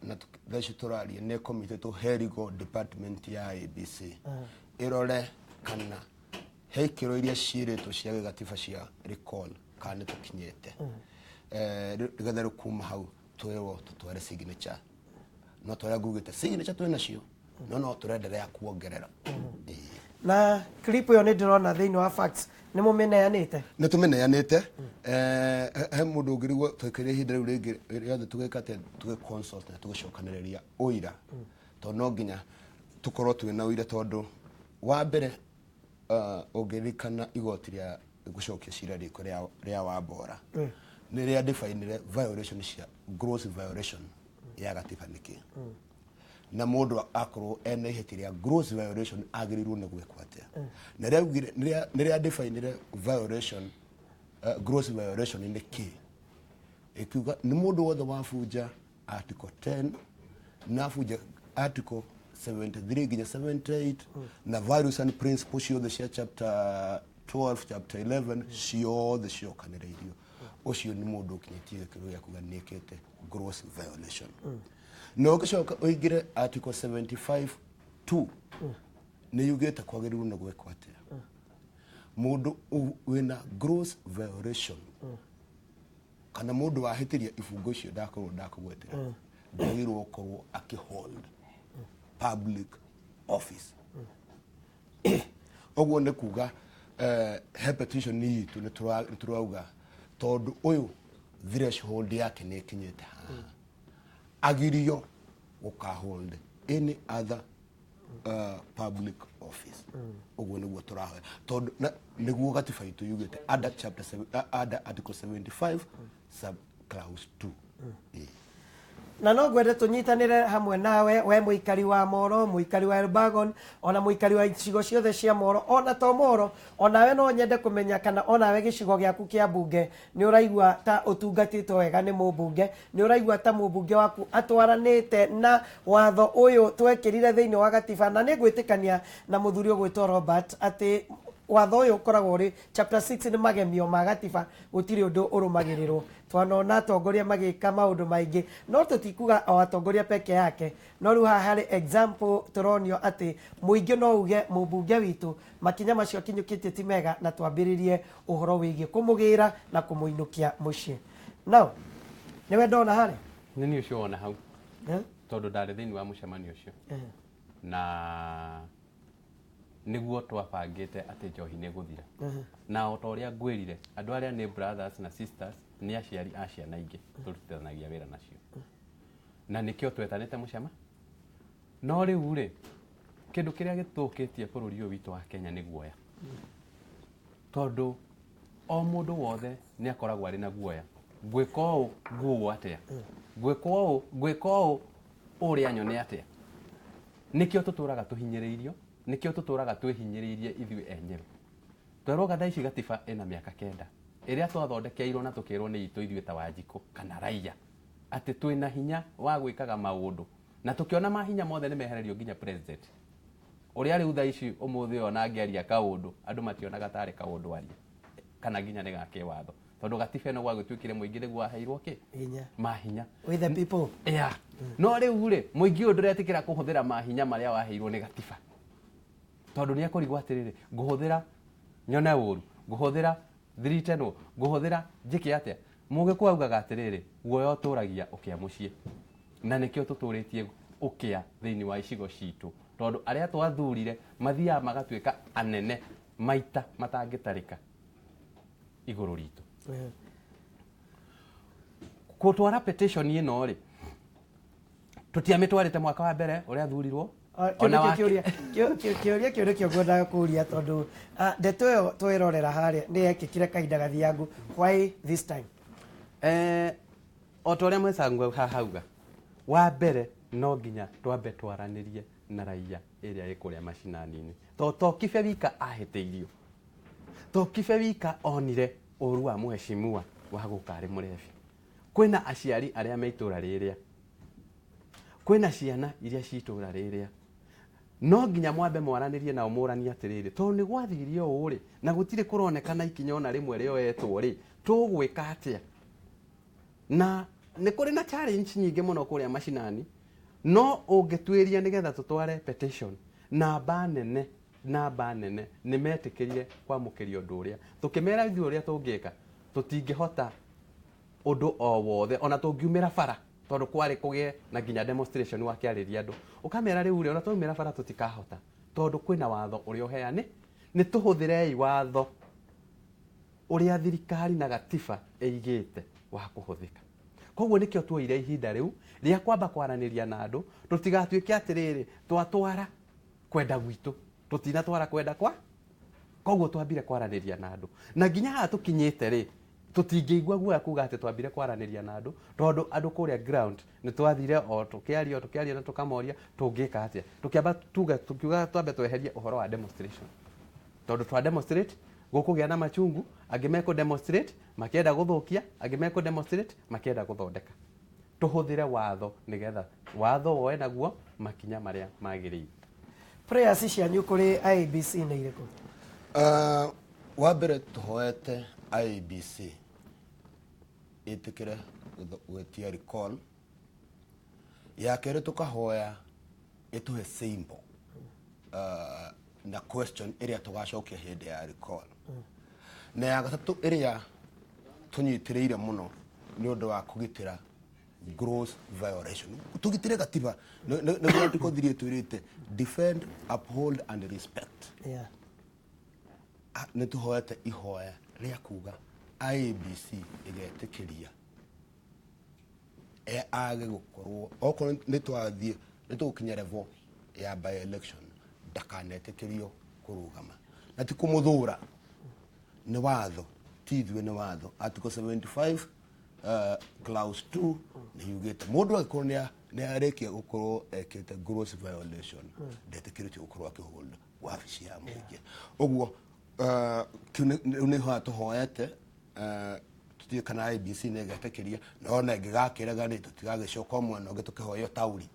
na thaici turaria ni committee to herigo department ya IBC irore kana heikiro iria ciiritwo cia gatiba cia recall kana tukinyite rigatharu kuma hau twewo tutware signature no twara gugite signature twena cio no turenderea kuongerera na clip yo ni ndirona thiini wa facts ni mumeneanite ni tumeneanite he mundu ngirigwo twekire ihinda riu ringi riothe tugekate tuge consult na tugicokaniriria uira to no nginya tukorwo twina uira tondu wa mbere ungirikana igoti ria gucokia cira riko ria Wambora ni ria define violation cia gross violation ya gatiba niki na mundu akorwo ene ihetiria gross violation agirirwo ni gwekwa atia na ria define violation gross violation ni ki ikiuga ni mundu wothe wafunja article 10 na funja article 73 ginya 78 na values and principles ciothe cia chapter 12 chapter 11 ciothe ciokanĩrĩirio ucio ni mundu kinyitie gĩkĩro gĩa kuga nĩkĩte gross violation no gĩcoka ũingĩre article 75 2 nĩ yugĩte kwagĩrĩirwo nĩ gwĩkwo atĩa mundu wĩna gross violation kana mundu wahĩtĩria ibungo icio ndakũgwetera ndagĩrĩirwo gũkorwo akĩhold public office oguo nĩ kuga he petition ni itu nĩ turauga tondu uyu threshold yake nĩ kinyete agirio gukahold any other public office oguo nĩguo turahoya tondu nĩguo gatiba itu yugĩte under chapter 7 under article 75 sub clause 2 na no gwende tunyitanire hamwe nawe we muikari wa Molo, muikari wa Elbagon, ona muikari wa icigo ciothe cia Molo, ona to Molo, ona we no nyende kumenya kana ona we gicigo giaku kia bunge ni uraigua ta utungatitwo wega ni mumbunge, ni uraigua ta mumbunge waku atwaranite na watho uyu twekirire thiini wa gatiba, na ni gwitikania na muthuri gwitwo Robert ati watho uyu ukoragwo ri chapter 6 ni magemio ma gatiba gutiri undu urumagirirwo twanona atongoria magika maundu maingi no tutikuga o atongoria peke yake no riu haha hari example turonio ati muingi no uge mumbunge witu makinya macio akinyukitie ti mega na twambiririe uhoro wigie kumugira na kumuinukia mucii now niwe ndona hari nini ucio wona hau tondu ndari thiini wa mucemanio ucio na niguo twabangite ati njohi ni guthira na o toria ngwirire andu aria ni brothers na sisters ni aciari a ciana ingi turutithanagia wira nacio na nikio twetanite mucema no riu ri kindu kiria githukitie bururi uyu witu wa Kenya ni guoya tondu o mundu wothe ni akoragwo ari na guoya gwika ũ nguo atia gwika ũ uria nyone atia nikio tuturaga tuhinyiriirio nikio tuturaga twihinyiriirie ithui enyewe twaroga thaici gatiba ina miaka 9 iria twathondekeirwo na tukirwo ni itu ithui ta Wanjiku kana raia ati twina hinya wa gwikaga maundu na tukiona mahinya mothe ni mehererio nginya president uria riu thaici umuthi ona ngeria kaundu andu mationaga tari kaundu aria kana nginya ni gake watho tondu gatiba ino gwa gutwikire muingi niguo aheirwo ki mahinya with the people no riu ri muingi undu retikira kuhuthira mahinya maria waheirwo ni gatiba tondu ni akorigwo atiriri nguhuthira nyone uru nguhuthira thiriteno nguhuthira njiki atia muge kwaugaga atiriri guoya uturagia ukia mucii na nikio tuturitie ukia thiini wa icigo citu tondu aria twathurire mathia magatwika anene maita matangitarika iguru ritu kutwara petition ino ri tutiamitwarite mwaka wa mbere uria thurirwo ona kiuria kio ngwendaga kuria tondu ndeto iyo twirorera haria ni ekikire kahinda gathiangu why this time o toria mwecangwa hahauga wa mbere no nginya twambe twaranirie na raia iria ikuria mashinani-ini to kibe wika aheteirio to kibe wika onire uru wa Mheshimiwa wa gukari murebi kwina aciari aria meitura riria kwina ciana iria ciitura riria no nginya mwambe mwaranirie na umurania atiriri to ni gwathirio uri na gutire kuronekana ikinya ona rimwe rio etwo ri tugwika atia na ni kuri na challenge nyingi muno kuria mashinani no ungetwiria nigetha tutware petition namba nene ni metikirie kwa mukirio undu uria tukimera ithu uria tungika tutingihota undu o wothe ona tungiumira bara tondu kwari kugie na nginya demonstration wakiariria andu ukamera riu ona tuumira bara tutikahota tondu kwina watho uria uheani ni tuhuthirei watho uria thirikari na gatiba eigite wa kuhuthika koguo nikio tuoire ihinda riu ria kwamba kwaraniria na andu tutigatuike atiriri twatwara kwenda gwitu tutina twara kwenda kwa koguo twambire kwaraniria na andu na nginya ha tukinyite ri tutingĩigua guoya kuga ati twambire kwaraniria na andu tondu andu kuria ground ni twathire o tukiaria na tukamoria tungika atia tukiamba tukiuga twambe tweherie uhoro wa demonstration tondu twa demonstrate gukugia na machungu angimeko demonstrate makienda guthukia angimeko demonstrate makienda guthondeka tuhuthire watho nigetha watho woe naguo makinya maria magirire prayers cianyu kuri IBC ni iriku wa mbere tuhoete IBC itikire gwetia recall ya kere tukahoya ituhe symbol na question iria tugacokia hindi ya recall na ya gatatu iria tunyitiriire muno ni undu wa kugitira gross violation tugitire gatiba niguo tukothirie twirite defend uphold and respect ni tuhoete ihoya ria kuga IBC igetikiria age gukorwo okorwo ni twathie ni tukinya level ya by election ndakanetikirio kurugama na ti kumuthura ni watho tithwe ni watho article 75 clause 2 ni yugete mundu akorwo ni arekia gukorwo ekete gross violation ndetikirio gukorwo akiholda wabici ya muingi oguo ni ho atuhoete tutie kana IBC negetekiria no na ngigakiraga ni tutigagicoka mwana ungi tukihoyo tauri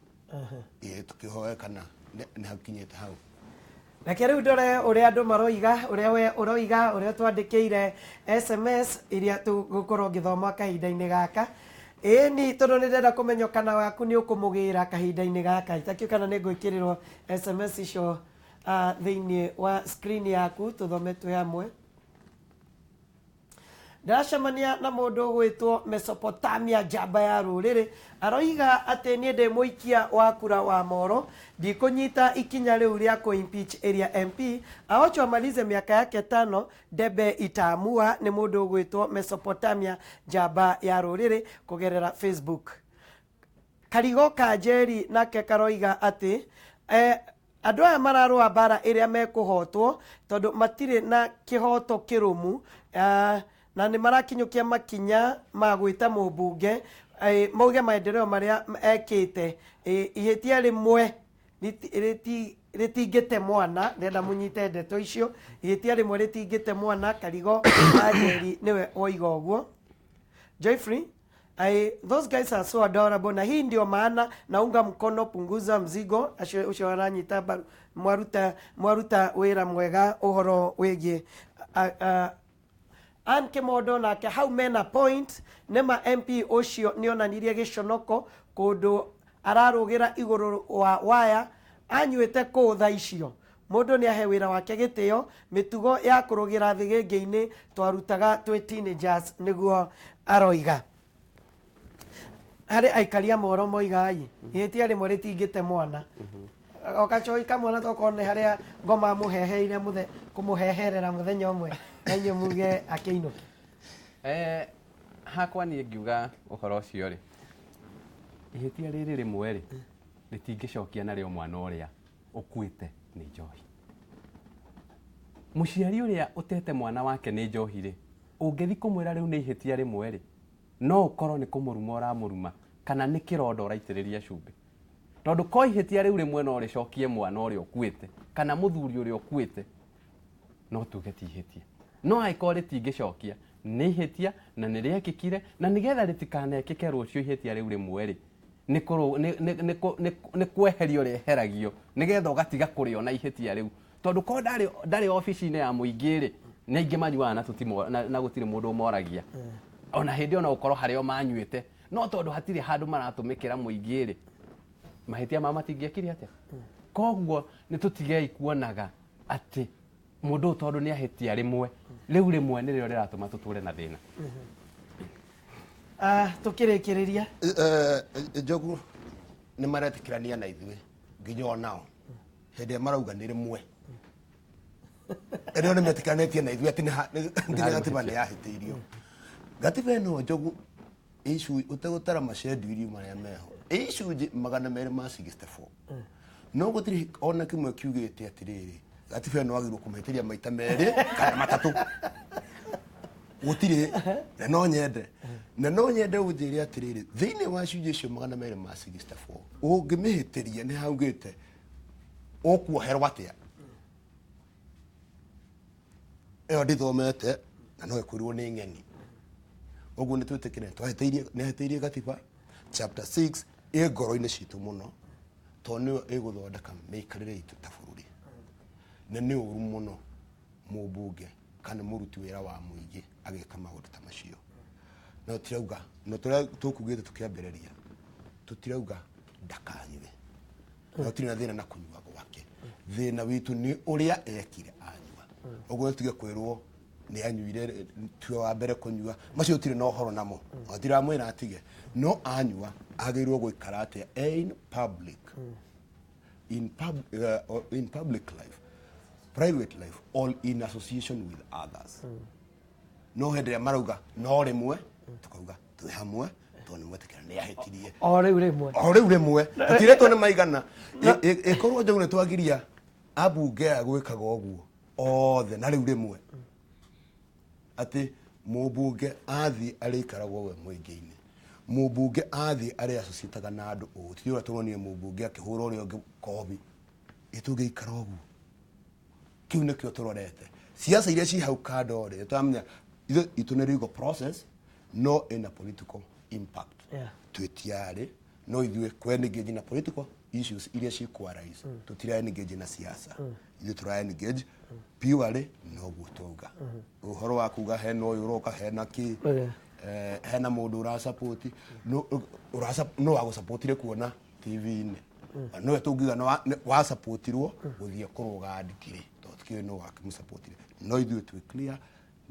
tukihoya kana ni hakinyete hau Reke riu ndore uria andu maroiga uria we uroiga uria twandikire SMS iria tugukorwo ngithoma kahinda-ini gaka ni tondu ni ndenda kumenyo kana waku ni ukumugira kahinda-ini gaka itakio kana ni ngwikirirwo SMS icio thiini wa screen yaku tuthome twi hamwe. Ndacemania na mundu gwitwo Mesopotamia njamba ya ruriri aroiga ati ni ndi muikia wa kura wa Molo ndikunyita ikinya riu ria ku impeach area MP aocho amalize miaka yake 5 debe itaamua. Ni mundu gwitwo Mesopotamia njamba ya ruriri kugerera Facebook. Karigo ka Njeri nake karoiga ati andu aya mararua bara iria mekuhotwo tondu matire na kihoto kirumu na ni marakinyukia makinya ma gwita mumbunge mauge maendeleo maria ekite ihitia rimwe ritingite mwana ndenda munyite ndeto icio ihitia rimwe ritingite mwana. Karigo Njeri niwe oiga uguo. Joyfrey those guys are so adorable na hii ndio maana naunga mkono punguza mzigo ucio aranyita mwaruta wira mwega uhoro wigie Anke modo nake how mena point nema MP ucio nionanirie giconoko kundu ararugira iguru wa waya anyuite kutha icio mundu ni ahe wira wake gitio mitugo ya kurugira thigingi-ini twarutaga twi teenagers niguo aroiga. Hari aikaria Molo moiga ihitia rimwe ritingite mwana okachoi kamwana tokone haria ngoma muheheire kumuheherera muthenya umwe enye muge akiinuke. Hakwa ni ngiuga uhoro ucio ri ihitia riri rimwe ri ritingicokia nario mwana uria ukuite ni njohi. Muciari uria utete mwana wake ni njohi ri ungethi kumwira riu ni ihitia rimwe ri no ukorwo ni kumuruma uramuruma kana ni kirondo uraitiriria cumbi tondu ko ihitia riu rimwe no ricokie mwana uria ukuite kana muthuri uria ukuite no tuge ti ihitia no aiko ritingicokia ni ihitia na ni riekikire na nigetha ritikanekike rucio ihitia riu rimwe ri ni kweherio riheragio nigetha ugatiga kuriona ihitia riu tondu ko ndari ofici-ini ya muingi ri ni aingi manyuaga na tutimo na gutire mundu moragia ona hindi ona ukorwo hario manyuite no tondu hatire handu maratumikira muingi ri mahitia mama tingiekire atia koguo ni tutigei kuonaga ati mundu tondu ni ahitia rimwe riu rimwe ni rio riratuma tuture na thina. Tukirikiriria Njogu ni maretikirania na ithue nginya onao hindi marauga ni rimwe ero ni metikanatie na ithue ati nginya gatiba ni yahitiirio gatiba eno Njogu issue utagutara mashedu iri maria meho issue 264 no gutiri ona kimwe kiugite atiriri gatiba eno agiru kumetiria maita meri kana matatu gutire na no nyende ujiri atiriri thiini wa issue icio 264 ungimihitiria ni haugite ukuoherwa atia eo ndithomete na no ekwirwo ni ng'eni oguo ni twitikire twahiteirie gatiba chapter 6 ngoro-ini citu muno to niyo iguthondeka miikarire itu ta bururi na ni uru muno mumbunge kana muruti wira wa muingi agika maundu ta macio no tirauga no tukugite tukiambereria tutirauga ndakanywe no tirina thina na kunywa gwake thina witu ni uria ekire anywa oguo tuge kwirwo ni anyuire tuo wa mbere kunywa macio tire no horo namo atira mwira atige no anywa agirwo guikara ate in public in public life, private life, all in association with others. No hende marauga no rimwe tukauga twi hamwe to ni mwetekera ni ahetirie o riu rimwe tutiretwo ni maigana ikorwo Njogu ni twagiria abunge agwikaga oguo othe na riu rimwe ati mumbunge athi arikaragwo we muingi-ini mumbunge athi ari associataga na andu utio turonire mumbunge akihura uria ungi kobi itugeikara oguo kiu nikio turorete siasa iria ci hau kando ri tutamenya itu ni legal process no in a political impact twitiari no ithuĩ kũ-engage na political issues iria cikwarise tutira-engage na siasa ithuĩ tũra-engage purely noguo twauga ũhoro wa kuga hena ũyũ ũroka hena kĩ hena mũndũ ũrasupport no wagũsupportire kuona TV-inĩ no tũngiuga wa supportirwo gũthiĩ kũrũga ndikiri tũtikĩrĩ no wakĩmũsupportire no ithuĩ twĩ clear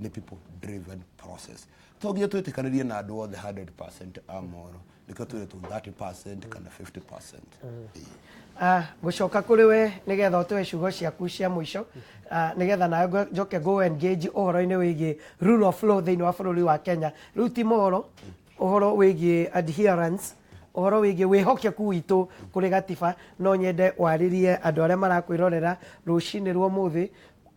nĩ people driven process tũngiye twĩtĩkanĩrie na andũ othe 100% a Molo nĩkĩo twĩre tu 30% kana 50%. Gũcoka kũrĩ we nĩgetha ũtũhe ciugo ciaku cia mũico nĩgetha nawe njoke go engage ũhoro-inĩ wĩgiĩ rule of law thĩinĩ wa bũrũri wa Kenya. Rĩu ti Molo ũhoro wĩgiĩ adherence ũhoro wĩgiĩ wĩhokeku witũ kũrĩ gatiba no nyende warĩrie andũ arĩa marakwĩrorera rũcinĩ rwa ũmũthĩ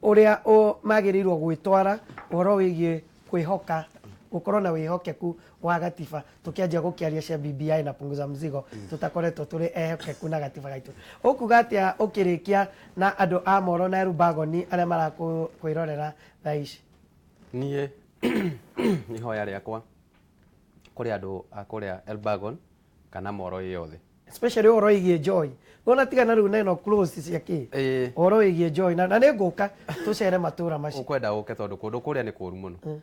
ũrĩa magĩrĩirwo gwĩtwara ũhoro wĩgiĩ kwĩhoka gũkorwo na wĩhokeku wa gatiba tũkĩanjia gũkĩaria cia BBI na punguza mzigo tutakoretwo tũrĩ ehokeku na gatiba gaitũ. Ũkuga atĩa ũkĩrĩkia na andũ a Molo na Elbagon arĩa marakwĩrorera thaa ici? Niĩ ihoya rĩakwa kũrĩ andũ a kũrĩa Elbagon kana Molo yothe, especially ũhoro wĩgiĩ Joy wona tigana rĩu neno close cia kĩ ũhoro wĩgiĩ Joy na nĩ ngũka tũcere matũra macio ũkwenda ũke tondũ kũndũ kũrĩa nĩ kũũru mũno.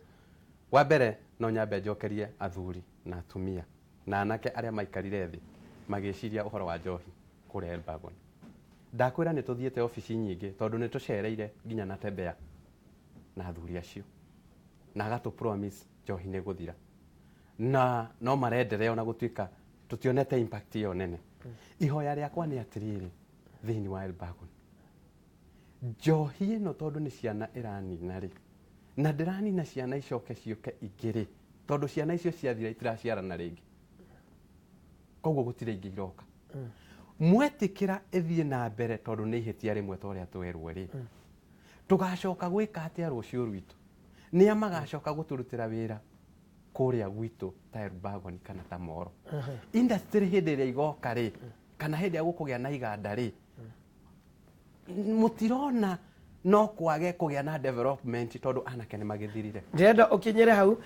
Wa mbere no nyambe njokerie athuri na atumia na anake arĩa maikarire thĩ magĩciria ũhoro wa njohi kũrĩa Elbagon. Ndakwĩra nĩ tũthiĩte ofici nyingĩ tondũ nĩ tũcereire nginya na tembea na athuri acio na agatũ promise njohi nĩ gũthira na no marenderea ona gũtuĩka tũtionete impact ĩyo nene. Ihoya rĩakwa nĩ atĩrĩrĩ thĩinĩ wa Elbagon, njohi ĩno tondũ nĩ ciana ĩranina rĩ na ndĩranina ciana icoke ciũke igĩrĩ tondũ ciana icio ciathira itiraciarana rĩngĩ, koguo gũtirĩ ingĩ iroka. Mwetĩkĩra ĩthiĩ na mbere tondũ nĩ ihĩtia rĩmwe ta ũrĩa twerwo rĩ, tũgacoka gwĩka atĩa rũciũ rwitũ? Nĩa magacoka gũtũrutĩra wĩra kũrĩa gwitũ ta Elbagon kana ta Molo? Industry hĩndĩ ĩrĩa igoka rĩ kana hĩndĩ ĩrĩa gũkũgĩa na iganda rĩ, mũtirona no kwage kũgĩa na development tondũ anake nĩ magĩthirire. Ndĩrenda ũkinyĩre hau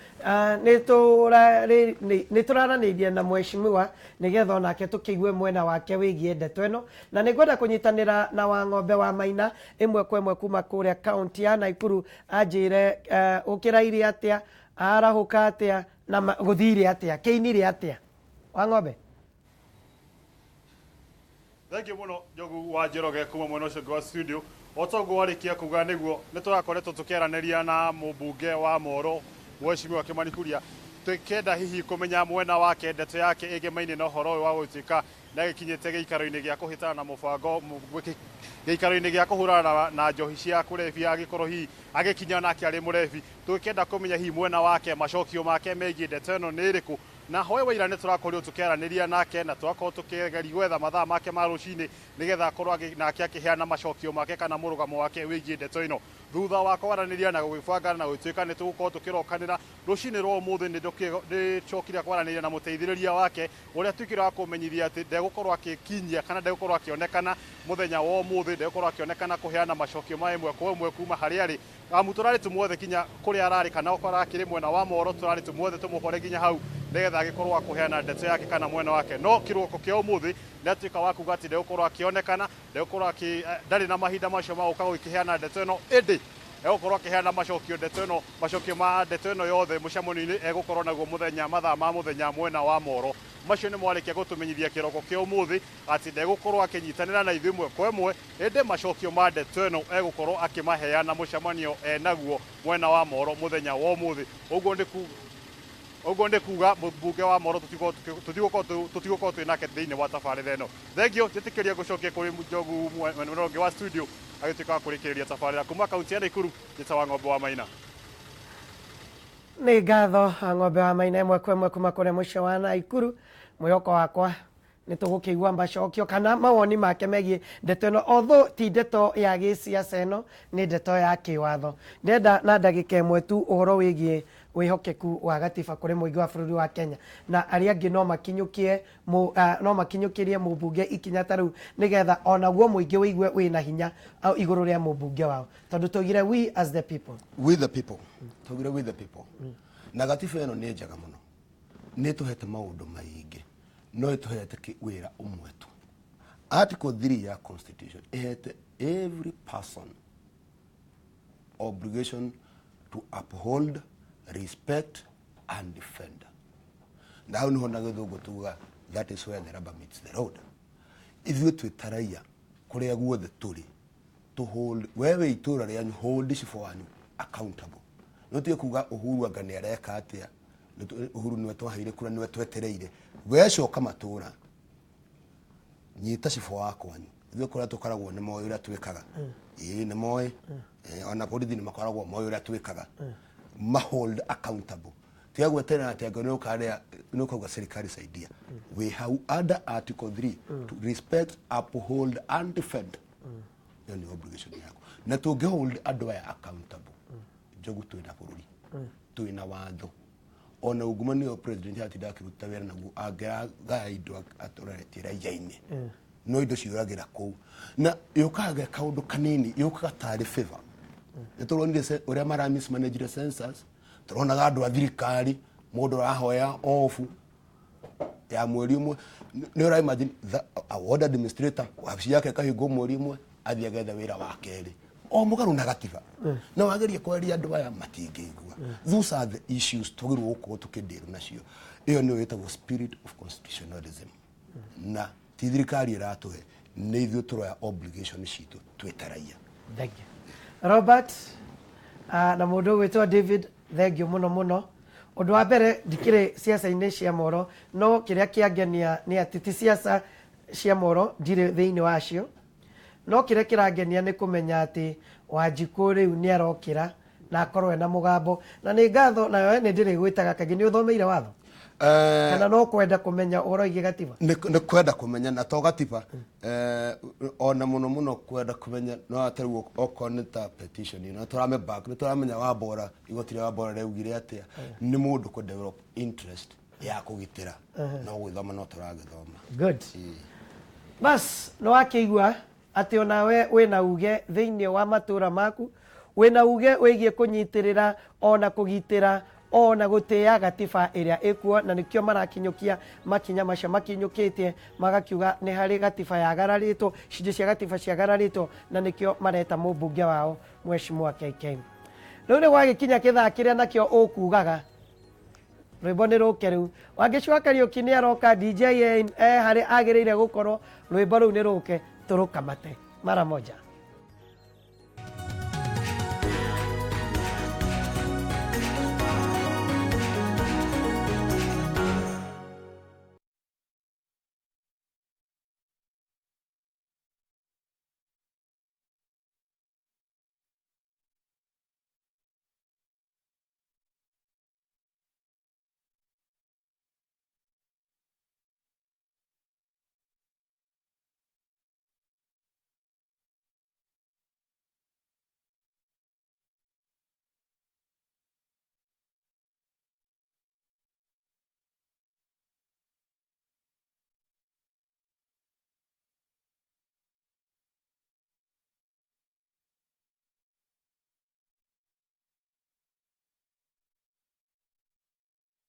nĩ tũraranĩirie na Mheshimiwa nĩgetha onake tũkĩigue mwena wake wĩgiĩ ndeto ĩno na nĩ ngwenda kũnyitanĩra na Wang'ombe wa Maina ĩmwe kwa ĩmwe kuma kũrĩa kaunti ya Naikuru anjĩre ũkĩraire atĩa, arahũka atĩa na gũthire atĩa, kĩinire atĩa. Wang'ombe. Thank you muno Njogu wa Njoroge kuma mwena ũcio wa studio. Otoguo warĩkia kuga nĩguo nĩ tũrakoretwo tũkĩaranĩria na mumbunge wa Molo Mheshimiwa Kimani Kuria tũkĩenda hihi kũmenya mwena wake ndeto yake ĩgĩmaine na ũhoro ũyũ wa gũtuĩka na gĩkinyĩte gĩikaro-inĩ gĩa kũhĩtana na mũbango gĩikaro-inĩ gĩa kũhũrana na njohi cia kũrebia agĩkorwo hihi agĩkinya nake arĩ mũrebi. Tũkĩenda kũmenya hihi mwena wake macokio make megiĩ ndeto ĩno nĩ ĩrĩkũ na hoye waira nĩ tũrakorirwo tũkĩaranĩria nake na tũrakorwo tũkĩgeria gwetha mathaa make ma rũcinĩ nĩgetha akorwo nake akĩheana macokio make kana mũrũgamo wake wĩgiĩ ndeto ĩno. Thutha wa kwaranĩria na gũgĩbanga na gũtuĩka nĩ tũgũkorwo tũkĩrokanĩra rũcinĩ rwa ũmũthĩ nĩ cokire kwaranĩria na mũteithĩrĩria wake ũrĩa tuĩkire wa kũmenyithia atĩ ndegũkorwo akĩkinyia kana ndegũkorwo akĩonekana mũthenya wa ũmũthĩ, ndegũkorwo akĩonekana kũheana macokio ma ĩmwe kwa ĩmwe kuma harĩa arĩ. Amu tũrarĩ tũmuothe kinya kũrĩa ararĩ kana okorwo akĩrĩ mwena wa Molo tũrarĩ tũmuothe tũmũkore nginya hau nĩgetha agĩkorwo wa kũheana ndeto yake kana mwena wake. No kĩroko kĩa ũmũthĩ nĩ atuĩka wa kuga atĩ ndegũkorwo akĩonekana, ndegũkorwo ndarĩ na mahinda macio ma gũka gũkĩheana ndeto ĩno, ĩndĩ egũkorwo akĩheana macokio ndeto ĩno, macokio ma ndeto ĩno yothe mũcemanio-inĩ egũkorwo naguo mũthenya mathaa ma mũthenya mwena wa Molo. Macio nĩ mwarĩkia gũtũmenyithia kĩroko kĩa ũmũthĩ atĩ ndegũkorwo akĩnyitanĩra na ithuĩ ĩmwe kwa ĩmwe, ĩndĩ macokio ma ndeto ĩno egũkorwo akĩmaheana mũcemanio naguo mwena wa Molo mũthenya wa ũmũthĩ. Ũguo nĩ kuga mũmbunge wa Molo tũtigũkorwo twĩ nake thĩinĩ wa tabarĩra ĩno. Thengio, njĩtĩkĩria gũcokia kũrĩ Njogu mwena ũngĩ wa studio agĩtuĩka wa kũrĩkĩrĩria tabarĩra kuma kaunti ya Naikuru. Njĩta Wang'ombe wa Maina. Nĩ ngatho Wang'ombe wa Maina ĩmwe kwa ĩmwe kuma kũrĩa mũciĩ wa Naikuru. Mwĩhoko wakwa nĩ tũgũkĩigua macokio kana mawoni make megiĩ ndeto ĩno, although ti ndeto ya gĩsiasa ĩno, nĩ ndeto ya kĩwatho. Ndenda na ndagĩka ĩmwe tu ũhoro wĩgiĩ wĩhokeku wa gatiba kũrĩ mũingĩ wa bũrũri wa Kenya na arĩa angĩ no makinyũkĩrie mũmbunge ikinya ta rĩu nĩgetha onaguo mũingĩ wĩigue wĩna hinya igũrũ rĩa mũmbunge wao, tondũ tũgire we as the people. With the people. Tũgire with the people. Na gatiba ĩno nĩ njega mũno, nĩ tũhete maũndũ maingĩ no ituhete wira umwe tu. Article 3 ya constitution ihete every person obligation to uphold, respect and defend. Now niho nagithugu tuga that is where the rubber meets the road. Ithuĩ twĩtaraia kũrĩa guothe tũrĩ to hold wewe itura rĩanyu hold cibũ wanyu accountable. No tiga kuga Uhuru anga nĩ areka atĩa, Uhuru nĩwe twaheire kura nĩwe twetereire, wecoka matũra nyita cibũ wakwanyu. Ithuĩ kũrĩa tũkoragwo nĩ moĩ ũrĩa twĩkaga, nĩ moĩ ona borithi nĩ makoragwo moĩ ũrĩa twĩkaga, hold accountable. Tiga gweterera atĩ anga nĩ ũkarĩa nĩ ũkauga serikali saidia. We have under article 3 to respect, uphold and defend. Hiyo ni obligation yako. Na tũngĩhold andũ aya accountable, njogu twĩna bũrũri, twĩna watho. Ona ungumania wa president atinda akiruta wĩra naguo angĩaga indo atũretie raia-inĩ. No indo ciũragĩra kũu. Na yũkaga kaũndũ kanini, yũkaga tarĩ favor. Nĩtũronire ũrĩa mara mismanage census. Turonaga andũ a thirikari mũndũ arahoya ofu ya mweri ũmwe. Nĩ ũra imagine ward administrator wabici yake kahingwo mweri ũmwe athiĩ agetha wĩra wa kerĩ. O mũgarũ na gatiba. No wageria kweria andũ aya matingĩigua. Those are the issues tũgĩrwo gũkorwo tũkĩndĩrwo nacio. Ĩyo nĩyo ĩtagwo spirit of constitutionalism. Na ti thirikari ĩratũhe, nĩ ithuĩ tũroya obligation citũ twĩtaraia. Thank you. Robert na mũndũ wĩtwa David, thank you muno. Ũndũ wa mbere ndikĩrĩ siasa-inĩ cia Molo, no kĩrĩa kĩangenia nĩ atĩ ti siasa cia Molo ndirĩ thĩinĩ wacio. No kĩrĩa kĩrangenia nĩ kũmenya atĩ Wanjikũ rĩu nĩ arokĩra na akorwo na mũgambo, na nĩ ngatho nayo nĩ ndĩrĩ gwĩtaga kaingĩ nĩ ũthomeire watho. Kana no kwenda kũmenya ũhoro wĩgiĩ gatiba? Nĩ kwenda kũmenya na to gatiba, ona mũno kwenda kũmenya no atarwo okorwo nĩ ta petition ĩno tũrame back nĩ tũramenya Wambora igoti rĩa Wambora rĩaugire atĩa, nĩ mũndũ kũ develop interest ya kũgitĩra, no gwĩthoma no tũragĩthoma. Good. Bas no akĩigua atĩ onawe wĩna uge thĩinĩ wa matũra maku, wĩna uge wĩgiĩ kũnyitĩrĩra ona kũgitĩra ona gũtĩa gatiba ĩrĩa ĩkuo, na nĩkĩo marakinyũkia makinya macio makinyũkĩtie magakiuga nĩ harĩ gatiba yagararĩtwo, icunjĩ cia gatiba ciagararĩtwo, na nĩkĩo mareta mumbunge wao Mheshimiwa KK. Rĩu nĩ gwagĩkinya kĩthaa kĩrĩa nakĩo ũkugaga rwĩmbo nĩ rũke rĩu. Wangĩcua Kariuki nĩ aroka, DJ harĩ agĩrĩire gũkorwo, rwĩmbo rũu nĩ rũke tũrũkamate mara moja.